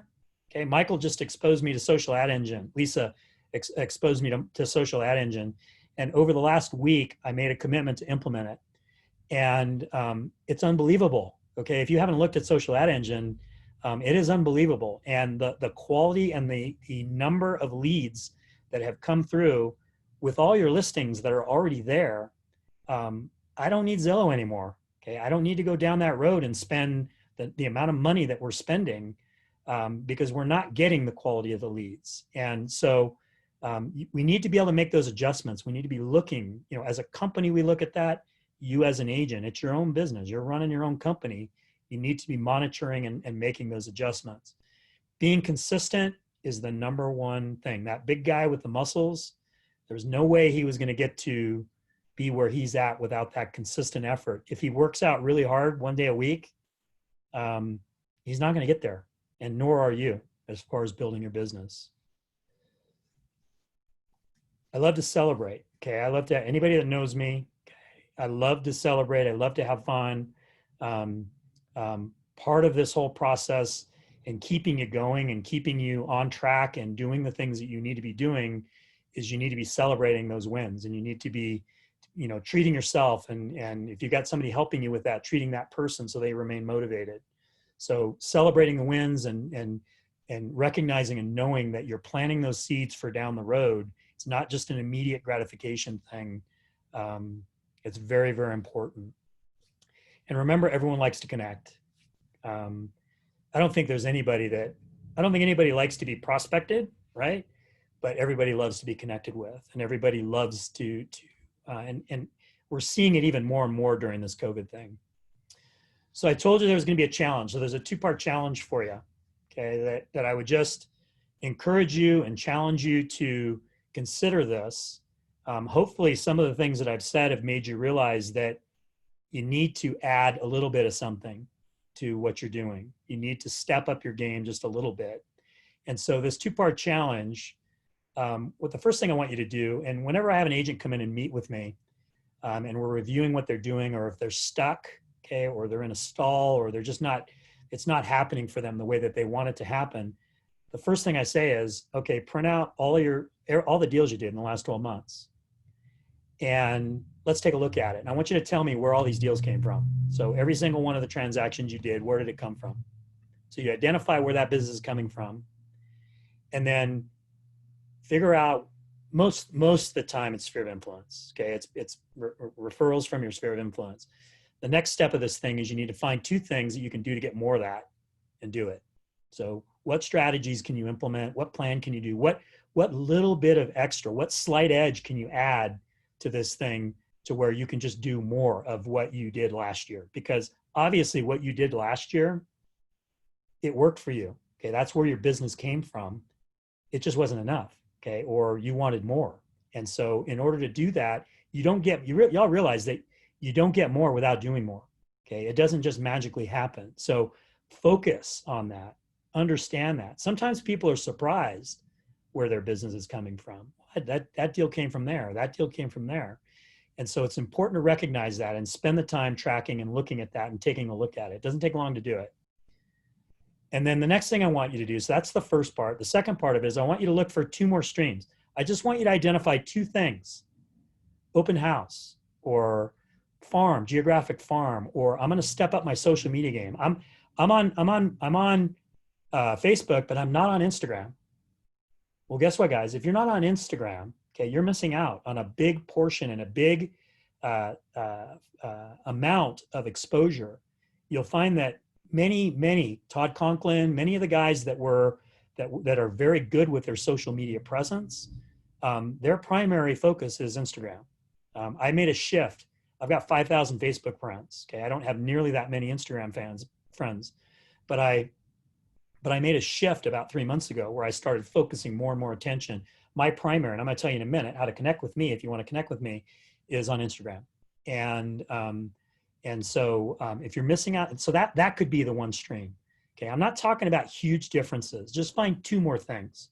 okay, Michael just exposed me to Social Ad Engine. Lisa exposed me to Social Ad Engine. And over the last week, I made a commitment to implement it. And it's unbelievable. Okay, if you haven't looked at Social Ad Engine, it is unbelievable. And the quality and the number of leads that have come through with all your listings that are already there, I don't need Zillow anymore. Okay, I don't need to go down that road and spend the amount of money that we're spending, because we're not getting the quality of the leads. And so we need to be able to make those adjustments. We need to be looking, as a company, we look at that. You as an agent, it's your own business. You're running your own company. You need to be monitoring and making those adjustments. Being consistent is the number one thing. That big guy with the muscles, there's no way he was going to get to be where he's at without that consistent effort. If he works out really hard one day a week, he's not going to get there, and nor are you as far as building your business. I love to celebrate. Okay, I love to, anybody that knows me, I love to celebrate. I love to have fun. Part of this whole process and keeping you going and keeping you on track and doing the things that you need to be doing is you need to be celebrating those wins, and you need to be, treating yourself. And if you've got somebody helping you with that, treating that person so they remain motivated. So celebrating the wins and recognizing and knowing that you're planting those seeds for down the road. It's not just an immediate gratification thing. It's very, very important. And remember, everyone likes to connect. I don't think anybody likes to be prospected, right? But everybody loves to be connected with, and everybody loves and we're seeing it even more and more during this COVID thing. So I told you there was going to be a challenge. So there's a 2-part challenge for you, okay, that I would just encourage you and challenge you to consider this. Hopefully some of the things that I've said have made you realize that you need to add a little bit of something to what you're doing. You need to step up your game just a little bit. And so this 2-part challenge, what the first thing I want you to do, and whenever I have an agent come in and meet with me, and we're reviewing what they're doing, or if they're stuck, okay, or they're in a stall, or they're just it's not happening for them the way that they want it to happen, the first thing I say is, okay, print out all the deals you did in the last 12 months. And let's take a look at it. And I want you to tell me where all these deals came from. So every single one of the transactions you did, where did it come from? So you identify where that business is coming from. And then figure out, most of the time it's sphere of influence. Okay, it's referrals from your sphere of influence. The next step of this thing is you need to find 2 things that you can do to get more of that and do it. So what strategies can you implement? What plan can you do? What little bit of extra, what slight edge can you add to this thing to where you can just do more of what you did last year? Because obviously what you did last year, it worked for you. Okay, that's where your business came from. It just wasn't enough. Okay, or you wanted more. And so in order to do that, you don't get, y'all realize that you don't get more without doing more. Okay. It doesn't just magically happen. So focus on that, understand that. Sometimes people are surprised where their business is coming from. That deal came from there. That deal came from there. And so it's important to recognize that and spend the time tracking and looking at that and taking a look at it. It doesn't take long to do it. And then the next thing I want you to do, so that's the first part. The second part of it is I want you to look for 2 more streams. I just want you to identify 2 things: open house or farm, geographic farm, or I'm going to step up my social media game. I'm on Facebook, but I'm not on Instagram. Well, guess what, guys? If you're not on Instagram, okay, you're missing out on a big portion and a big amount of exposure. You'll find that many Todd Conklin, many of the guys that are very good with their social media presence, their primary focus is Instagram. I made a shift. I've got 5,000 Facebook friends. Okay, I don't have nearly that many Instagram friends, but I made a shift about 3 months ago where I started focusing more and more attention. My primary, and I'm going to tell you in a minute how to connect with me if you want to connect with me, is on Instagram. And so if you're missing out, so that could be the one stream. Okay, I'm not talking about huge differences. Just find 2 more things.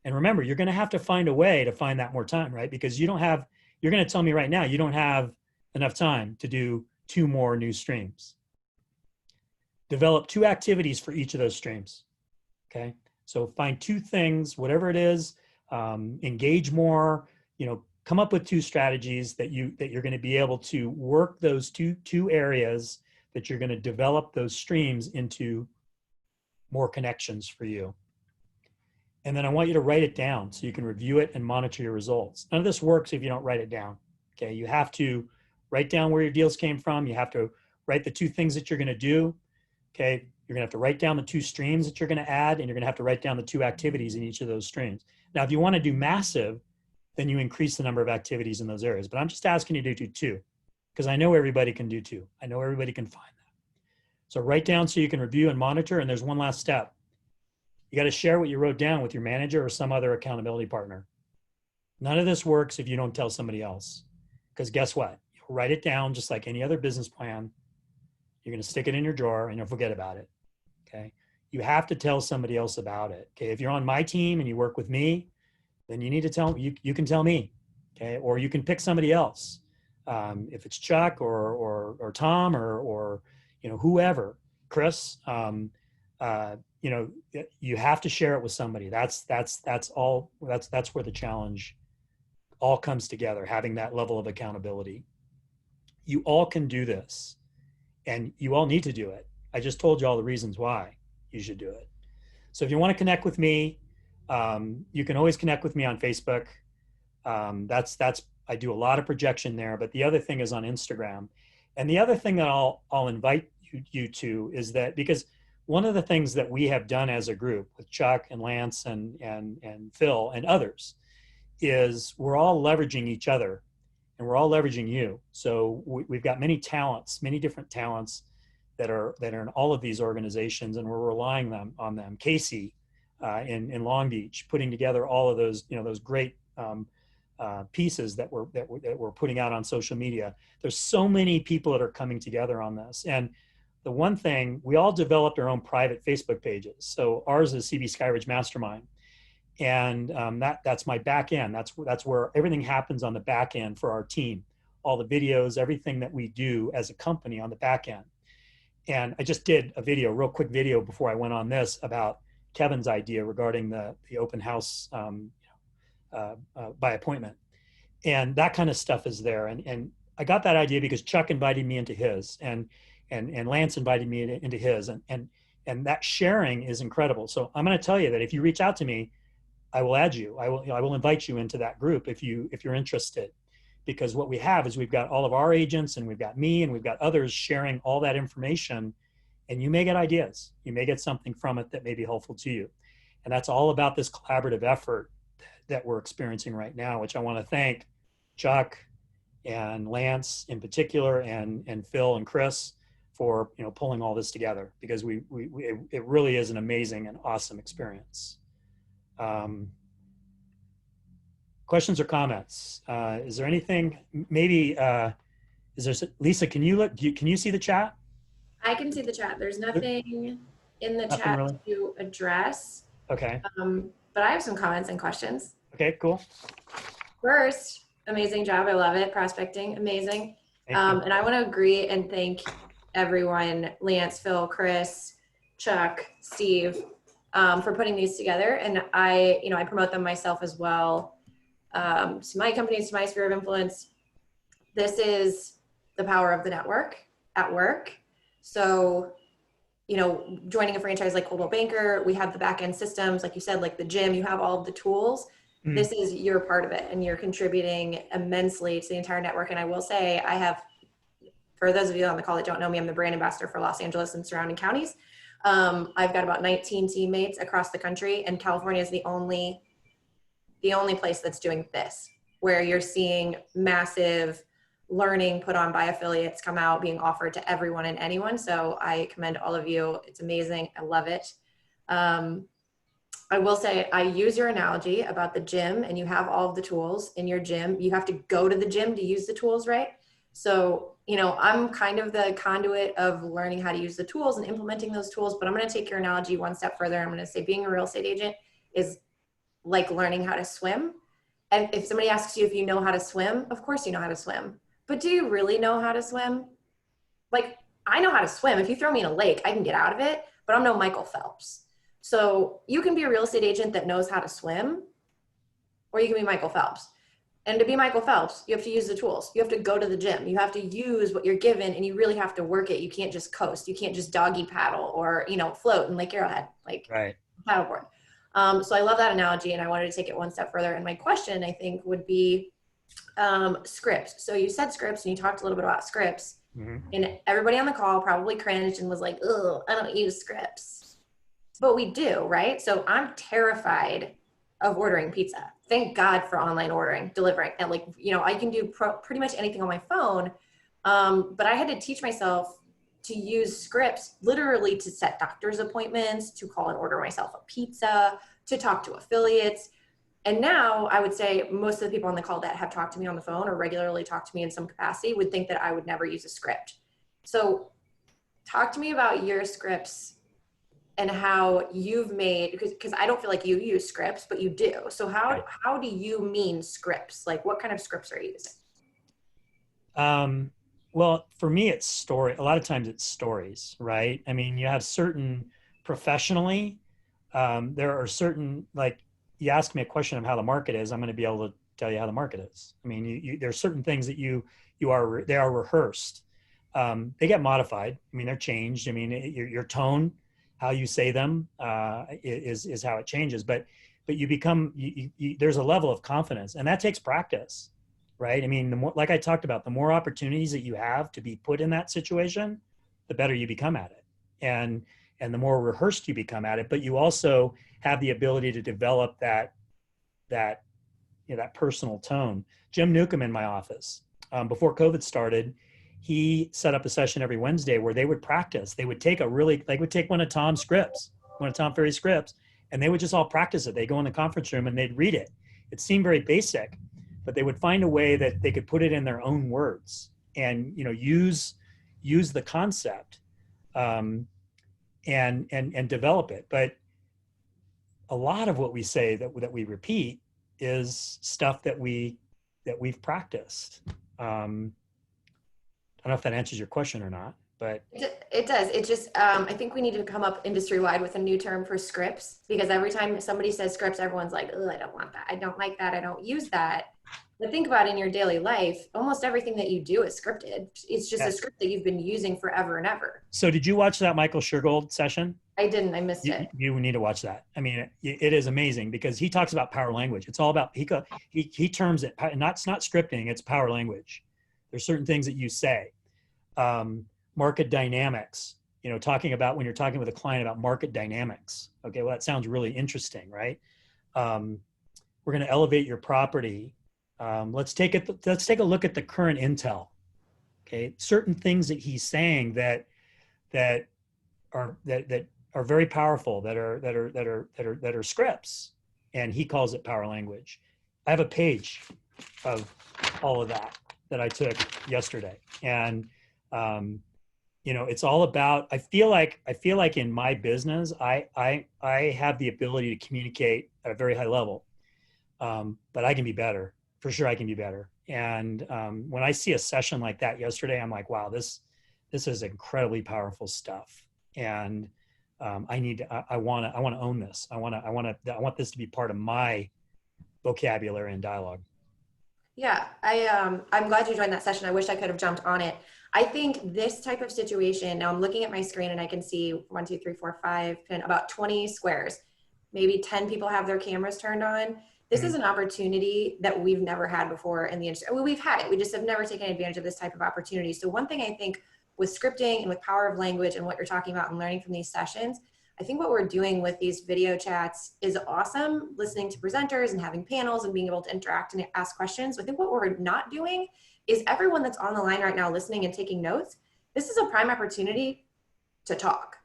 And remember, you're going to have to find a way to find that more time, right? Because you're going to tell me right now, you don't have enough time to do 2 more new streams. Develop 2 activities for each of those streams. Okay, so find 2 things, whatever it is, engage more, come up with 2 strategies that you're going to be able to work those two areas that you're going to develop those streams into more connections for you. And then I want you to write it down so you can review it and monitor your results. None of this works if you don't write it down. Okay, you have to write down where your deals came from. You have to write the 2 things that you're going to do. Okay, you're going to have to write down the 2 streams that you're going to add, and you're going to have to write down the 2 activities in each of those streams. Now, if you want to do massive, then you increase the number of activities in those areas. But I'm just asking you to do 2 because I know everybody can do 2. I know everybody can find that. So write down so you can review and monitor. And there's one last step. You got to share what you wrote down with your manager or some other accountability partner. None of this works if you don't tell somebody else. Because guess what? You'll write it down just like any other business plan. You're going to stick it in your drawer and you'll forget about it. Okay. You have to tell somebody else about it. Okay. If you're on my team and you work with me, then you need to tell you can tell me. Okay. Or you can pick somebody else. If it's Chuck or Tom or whoever, Chris, you have to share it with somebody. That's where the challenge all comes together, having that level of accountability. You all can do this and you all need to do it. I just told you all the reasons why you should do it. So if you want to connect with me, you can always connect with me on Facebook. I do a lot of projection there, but the other thing is on Instagram. And the other thing that I'll invite you to is that, because one of the things that we have done as a group with Chuck and Lance and Phil and others is we're all leveraging each other and we're all leveraging you. So we've got many talents, many different talents that are in all of these organizations, and we're relying on them. Casey in Long Beach, putting together all of those, those great pieces that we're putting out on social media. There's so many people that are coming together on this. And the one thing, we all developed our own private Facebook pages. So ours is CB Skyridge Mastermind. And that's my back end. That's where everything happens on the back end for our team. All the videos, everything that we do as a company on the back end. And I just did a real quick video before I went on this about Kevin's idea regarding the open house by appointment. And that kind of stuff is there. And I got that idea because Chuck invited me into his, and Lance invited me into his, and that sharing is incredible. So I'm going to tell you that if you reach out to me, I will add you. I will invite you into that group if you're interested, because what we have is we've got all of our agents and we've got me and we've got others sharing all that information, and you may get ideas. You may get something from it that may be helpful to you. And that's all about this collaborative effort that we're experiencing right now, which I want to thank Chuck and Lance in particular, and Phil and Chris for pulling all this together, because it really is an amazing and awesome experience. Questions or comments? Is there anything, maybe, is there, Lisa, can you look, can you see the chat? I can see the chat. There's nothing in the Nothing chat really? to address, Okay. but I have some comments and questions. Okay, cool. First, amazing job. I love it. Prospecting, amazing. Thank you. And I want to agree and thank everyone, Lance, Phil, Chris, Chuck, Steve, for putting these together. And I promote them myself as well. To my companies, to my sphere of influence. This is the power of the network at work. So, joining a franchise like Coldwell Banker, we have the back end systems, like you said, like the gym, you have all of the tools. Mm. This is your part of it, and you're contributing immensely to the entire network. And I will say, I have, for those of you on the call that don't know me, I'm the brand ambassador for Los Angeles and surrounding counties. I've got about 19 teammates across the country, and California is the only place that's doing this, where you're seeing massive learning put on by affiliates come out, being offered to everyone and anyone. So I commend all of you. It's amazing. I love it. I will say, I use your analogy about the gym, and you have all of the tools in your gym. You have to go to the gym to use the tools, right? So, I'm kind of the conduit of learning how to use the tools and implementing those tools, but I'm going to take your analogy one step further. I'm going to say being a real estate agent is like learning how to swim. And if somebody asks you if you know how to swim, of course you know how to swim. But do you really know how to swim? Like, I know how to swim. If you throw me in a lake, I can get out of it, but I'm no Michael Phelps. So you can be a real estate agent that knows how to swim, or you can be Michael Phelps. And to be Michael Phelps, you have to use the tools. You have to go to the gym. You have to use what you're given, and you really have to work it. You can't just coast. You can't just doggy paddle or, float in Lake Arrowhead, like Right. paddleboard. So I love that analogy, and I wanted to take it one step further. And my question, I think, would be scripts. So you said scripts, and you talked a little bit about scripts. Mm-hmm. And everybody on the call probably cringed and was like, "Oh, I don't use scripts." But we do, right? So I'm terrified of ordering pizza. Thank God for online ordering, delivering. And I can do pretty much anything on my phone. But I had to teach myself to use scripts literally to set doctor's appointments, to call and order myself a pizza, to talk to affiliates. And now I would say most of the people on the call that have talked to me on the phone or regularly talk to me in some capacity would think that I would never use a script. So talk to me about your scripts and how you've made, because I don't feel like you use scripts, but you do. So how do you mean scripts? Like, what kind of scripts are you using? Well, for me, it's story. A lot of times it's stories, right? I mean, you have certain professionally, there are certain, like, you ask me a question of how the market is, I'm going to be able to tell you how the market is. I mean, there's certain things that they are rehearsed. They get modified. I mean, they're changed. I mean, your tone, how you say them, is how it changes. But you become, there's a level of confidence, and that takes practice, right? I mean, the more, like I talked about, the more opportunities that you have to be put in that situation, the better you become at it. And the more rehearsed you become at it, but you also have the ability to develop that personal tone. Jim Newcomb in my office, before COVID started, he set up a session every Wednesday where they would practice. They would take one of Tom Ferry's scripts, and they would just all practice it. They go in the conference room and they'd read it. It seemed very basic, but they would find a way that they could put it in their own words and use the concept and develop it. But a lot of what we say that we repeat is stuff that we've practiced. I don't know if that answers your question or not, but it does. It just, I think we need to come up industry-wide with a new term for scripts, because every time somebody says scripts, everyone's like, "Oh, I don't want that. I don't like that. I don't use that." But think about it, in your daily life, almost everything that you do is scripted. It's just a script that you've been using forever and ever. So did you watch that Michael Shergold session? I didn't. I missed it. You need to watch that. I mean, it is amazing because he talks about power language. It's all about, he terms it, it's not scripting, it's power language. There's certain things that you say. Market dynamics, talking about when you're talking with a client about market dynamics. Okay, well, that sounds really interesting, right? We're going to elevate your property. Let's take a look at the current intel. Okay, certain things that he's saying that are very powerful, that are scripts, and he calls it power language. I have a page of all of that I took yesterday. And, it's all about, I feel like in my business, I have the ability to communicate at a very high level. But I can be better. For sure, I can be better. And when I see a session like that yesterday, I'm like, wow, this is incredibly powerful stuff. And I want to own this. I want this to be part of my vocabulary and dialogue. Yeah, I'm glad you joined that session. I wish I could have jumped on it. I think this type of situation, now I'm looking at my screen and I can see 1, 2, 3, 4, 5, and about 20 squares. Maybe 10 people have their cameras turned on. This is an opportunity that we've never had before in the industry. Well, we've had it. We just have never taken advantage of this type of opportunity. So one thing I think with scripting and with power of language and what you're talking about and learning from these sessions, I think what we're doing with these video chats is awesome, listening to presenters and having panels and being able to interact and ask questions. I think what we're not doing is everyone that's on the line right now listening and taking notes, this is a prime opportunity to talk.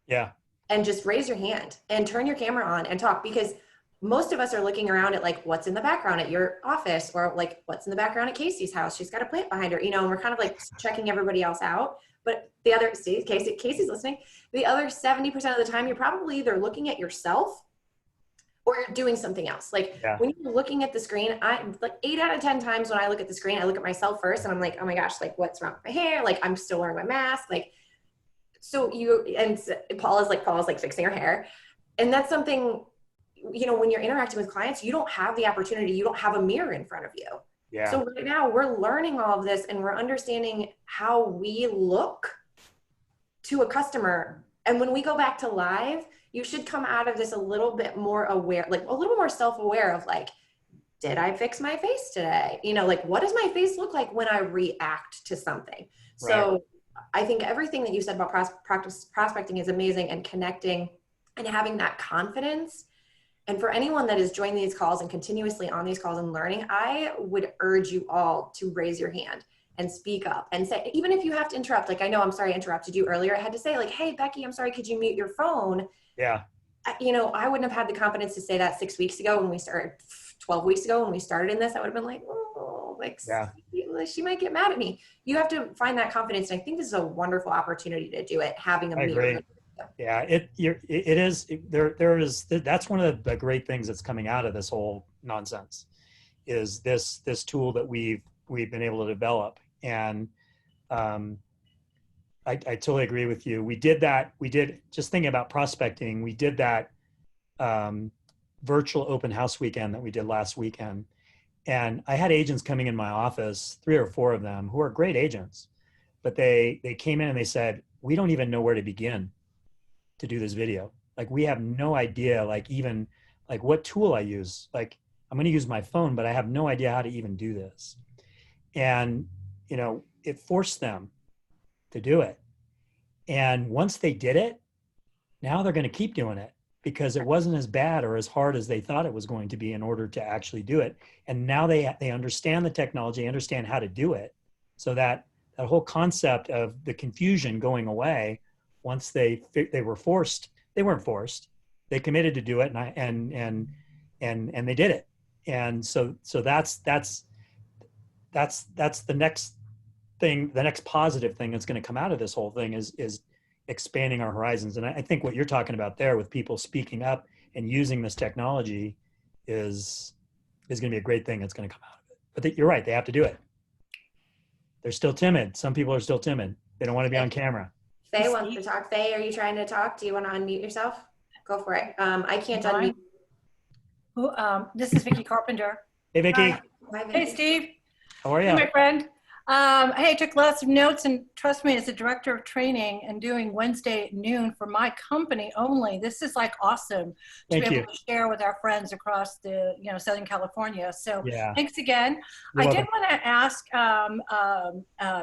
Yeah. And just raise your hand and turn your camera on and talk, because most of us are looking around at like what's in the background at your office, or like what's in the background at Casey's house. She's got a plant behind her, and we're kind of like checking everybody else out. But the other, Casey's listening, the other 70% of the time, you're probably either looking at yourself or you're doing something else. Like when you're looking at the screen, like 8 out of 10 times when I look at the screen, I look at myself first and I'm like, oh my gosh, like what's wrong with my hair? Like I'm still wearing my mask. Like, so Paula's like fixing her hair. And that's something, when you're interacting with clients, you don't have the opportunity, you don't have a mirror in front of you. Yeah. So right now we're learning all of this and we're understanding how we look to a customer. And when we go back to live, you should come out of this a little bit more aware, like a little more self-aware of like, did I fix my face today? Like what does my face look like when I react to something? Right. So I think everything that you said about prospecting is amazing, and connecting and having that confidence. And for anyone that is joining these calls and continuously on these calls and learning, I would urge you all to raise your hand and speak up and say, even if you have to interrupt, like I know, I'm sorry I interrupted you earlier. I had to say like, hey, Becky, I'm sorry, could you mute your phone? Yeah. I wouldn't have had the confidence to say that 6 weeks ago when we started, 12 weeks ago when we started in this. I would have been like, oh, like she might get mad at me. You have to find that confidence. And I think this is a wonderful opportunity to do it, having a mirror. Agree. Yeah, it is. There is. That's one of the great things that's coming out of this whole nonsense, is this tool that we've been able to develop. And I totally agree with you. We did just thinking about prospecting. We did that virtual open house weekend that we did last weekend, and I had agents coming in my office, 3 or 4 of them, who are great agents, but they came in and they said, we don't even know where to begin to do this video. Like we have no idea, like even like what tool I use. Like I'm going to use my phone, but I have no idea how to even do this. And, it forced them to do it. And once they did it, now they're going to keep doing it, because it wasn't as bad or as hard as they thought it was going to be in order to actually do it. And now they understand the technology, understand how to do it, so that whole concept of the confusion going away. Once they were forced, they weren't forced. They committed to do it, and they did it. And so that's the next thing. The next positive thing that's going to come out of this whole thing is expanding our horizons. And I think what you're talking about there with people speaking up and using this technology is going to be a great thing that's going to come out of it. But you're right, they have to do it. They're still timid. Some people are still timid. They don't want to be on camera. Faye wants to talk. Faye, are you trying to talk? Do you want to unmute yourself? Go for it. I can't unmute. This is Vicki Carpenter. Hey, Vicki. Hi, Vicki. Hey, Steve. How are you? Hey, my friend. Hey, I took lots of notes, and trust me, as a director of training and doing Wednesday at noon for my company only, this is like awesome to be able to share with our friends across the Southern California. So thanks again. I did want to ask,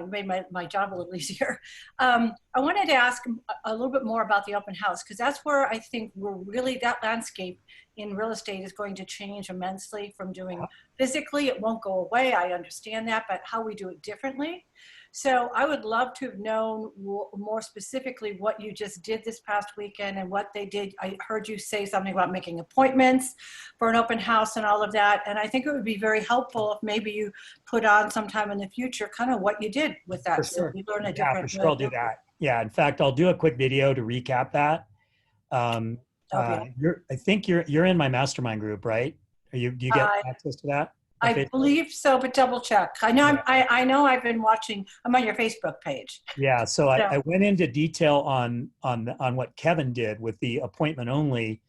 made my job a little easier. I wanted to ask a little bit more about the open house, because that's where I think we're really, that landscape in real estate is going to change immensely from doing physically. It won't go away. I understand that, but how we do it differently. So I would love to have known more specifically what you just did this past weekend and what they did. I heard you say something about making appointments for an open house and all of that. And I think it would be very helpful if maybe you put on sometime in the future kind of what you did with that. For So sure. we learn a Yeah, different for sure. I'll do that. Yeah. In fact, I'll do a quick video to recap that. I think you're in my mastermind group, right? Do you get access to that? I believe so, but double check. I know I know I've been watching. I'm on your Facebook page. Yeah, so I went into detail on what Kevin did with the appointment only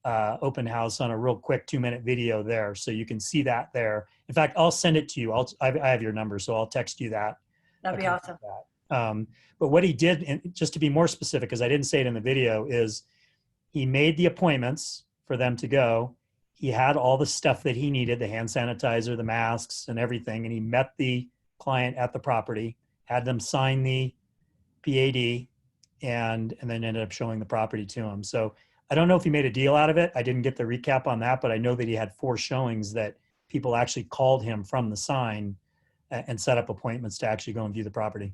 open house on a real quick 2-minute video there, so you can see that there. In fact, I'll send it to you. I have your number, so I'll text you that. That'd be awesome. But what he did, and just to be more specific, because I didn't say it in the video, is he made the appointments for them to go. He had all the stuff that he needed, the hand sanitizer, the masks and everything. And he met the client at the property, had them sign the PAD, and then ended up showing the property to him. So I don't know if he made a deal out of it. I didn't get the recap on that, but I know that he had 4 showings that people actually called him from the sign and set up appointments to actually go and view the property.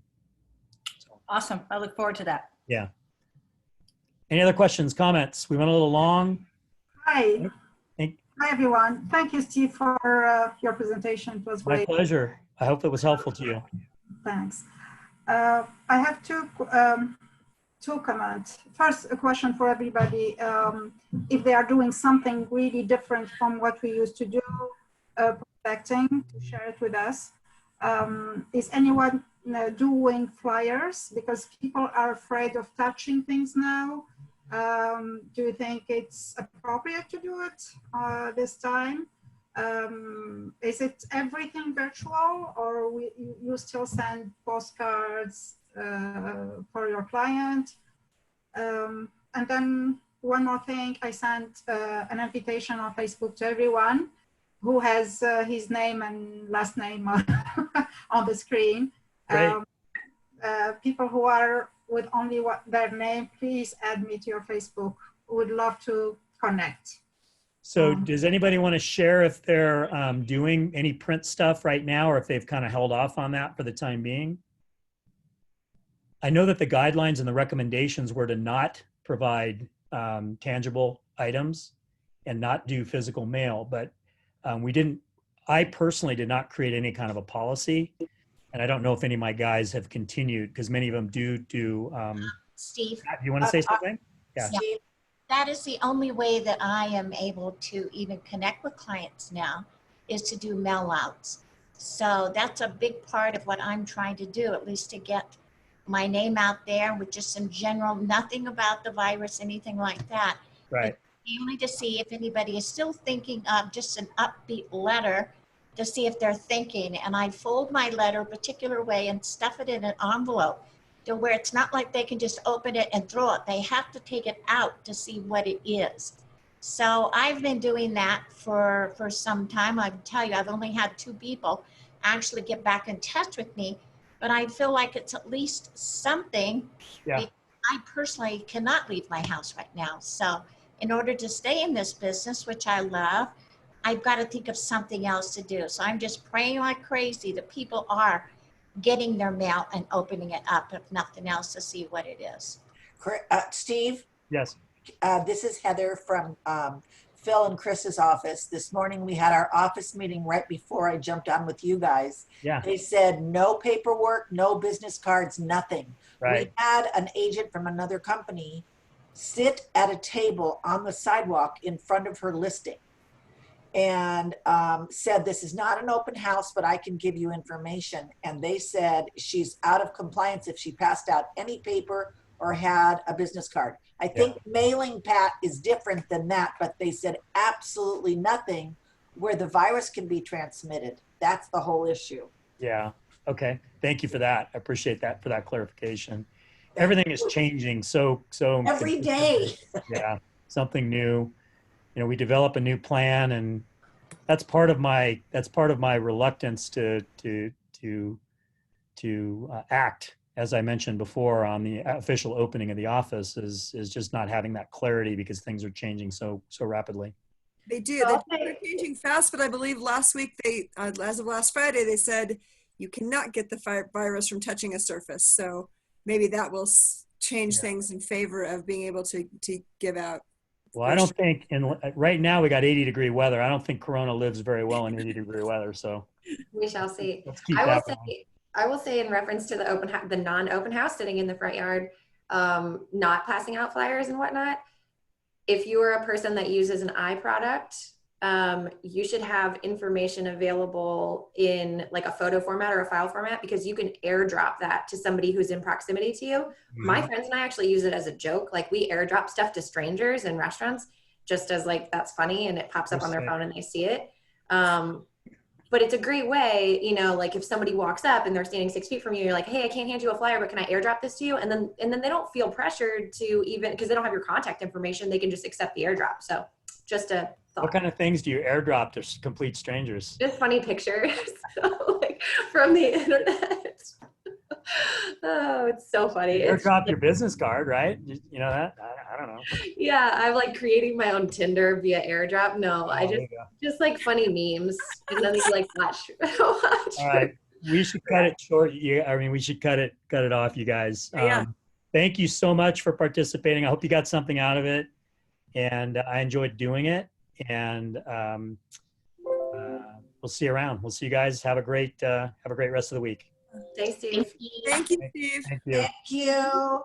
So, awesome. I look forward to that. Yeah. Any other questions, comments? We went a little long. Hi. Hi, everyone. Thank you, Steve, for your presentation. It was great. My pleasure. I hope it was helpful to you. Thanks. I have two comments. First, a question for everybody. If they are doing something really different from what we used to do, protecting, to share it with us. Is anyone doing flyers? Because people are afraid of touching things now. Do you think it's appropriate to do it this time? Is it everything virtual, or you still send postcards for your client? And then one more thing, I sent an invitation on Facebook to everyone who has his name and last name on the screen. People who are with only their name, please add me to your Facebook. Would love to connect. So does anybody want to share if they're doing any print stuff right now, or if they've kind of held off on that for the time being? I know that the guidelines and the recommendations were to not provide tangible items and not do physical mail, but I personally did not create any kind of a policy. And I don't know if any of my guys have continued, because many of them do. Steve, Do you want to say something? Yeah. Steve, that is the only way that I am able to even connect with clients now, is to do mail outs. So that's a big part of what I'm trying to do, at least to get my name out there with just some general, nothing about the virus, anything like that. Right. Only to see if anybody is still thinking of just an upbeat letter, to see if they're thinking. And I fold my letter a particular way and stuff it in an envelope to where it's not like they can just open it and throw it. They have to take it out to see what it is. So I've been doing that for some time. I can tell you, I've only had 2 people actually get back in touch with me, but I feel like it's at least something. Yeah. I personally cannot leave my house right now. So in order to stay in this business, which I love, I've got to think of something else to do. So I'm just praying like crazy that people are getting their mail and opening it up, if nothing else, to see what it is. Steve? Yes. This is Heather from Phil and Chris's office. This morning we had our office meeting right before I jumped on with you guys. Yeah. They said no paperwork, no business cards, nothing. Right. We had an agent from another company sit at a table on the sidewalk in front of her listing and said, this is not an open house, but I can give you information. And they said she's out of compliance if she passed out any paper or had a business card. I think mailing, Pat, is different than that, but they said absolutely nothing where the virus can be transmitted. That's the whole issue. Yeah. Okay. Thank you for that. I appreciate that, for that clarification. Everything is changing so every day. Yeah. Something new. You know, we develop a new plan, and that's part of my reluctance to act, as I mentioned before, on the official opening of the office, is just not having that clarity, because things are changing so rapidly. They do. So They're changing fast, but I believe last week as of last Friday, they said you cannot get the virus from touching a surface. So maybe that will change things in favor of being able to give out. Well, I don't think, right now we got 80-degree weather. I don't think Corona lives very well in 80-degree weather. So we shall see. let's keep I will that say, going. I will say in reference to the non-open house sitting in the front yard, not passing out flyers and whatnot. If you are a person that uses an eye product, you should have information available in like a photo format or a file format, because you can airdrop that to somebody who's in proximity to you. My friends and I actually use it as a joke. Like we airdrop stuff to strangers in restaurants just as like, that's funny, and it pops up on their phone and they see it. But it's a great way, you know, like if somebody walks up and they're standing 6 feet from you, you're like, hey, I can't hand you a flyer, but can I airdrop this to you? And then they don't feel pressured to, even because they don't have your contact information, they can just accept the airdrop. So just a thought. What kind of things do you airdrop to complete strangers? Just funny pictures like, from the internet. Oh, it's so funny. You airdrop your business card, right? You know that? I don't know. Yeah, I'm like creating my own Tinder via airdrop. No, I there you go. just like funny memes, and then you like watch. All right, we should cut it short. I mean, we should cut it off, you guys. Yeah. Thank you so much for participating. I hope you got something out of it, and I enjoyed doing it. And we'll see you around. We'll see you guys. Have a great rest of the week. Stay safe. Thank you. Thank you, Steve. Thank you. Thank you.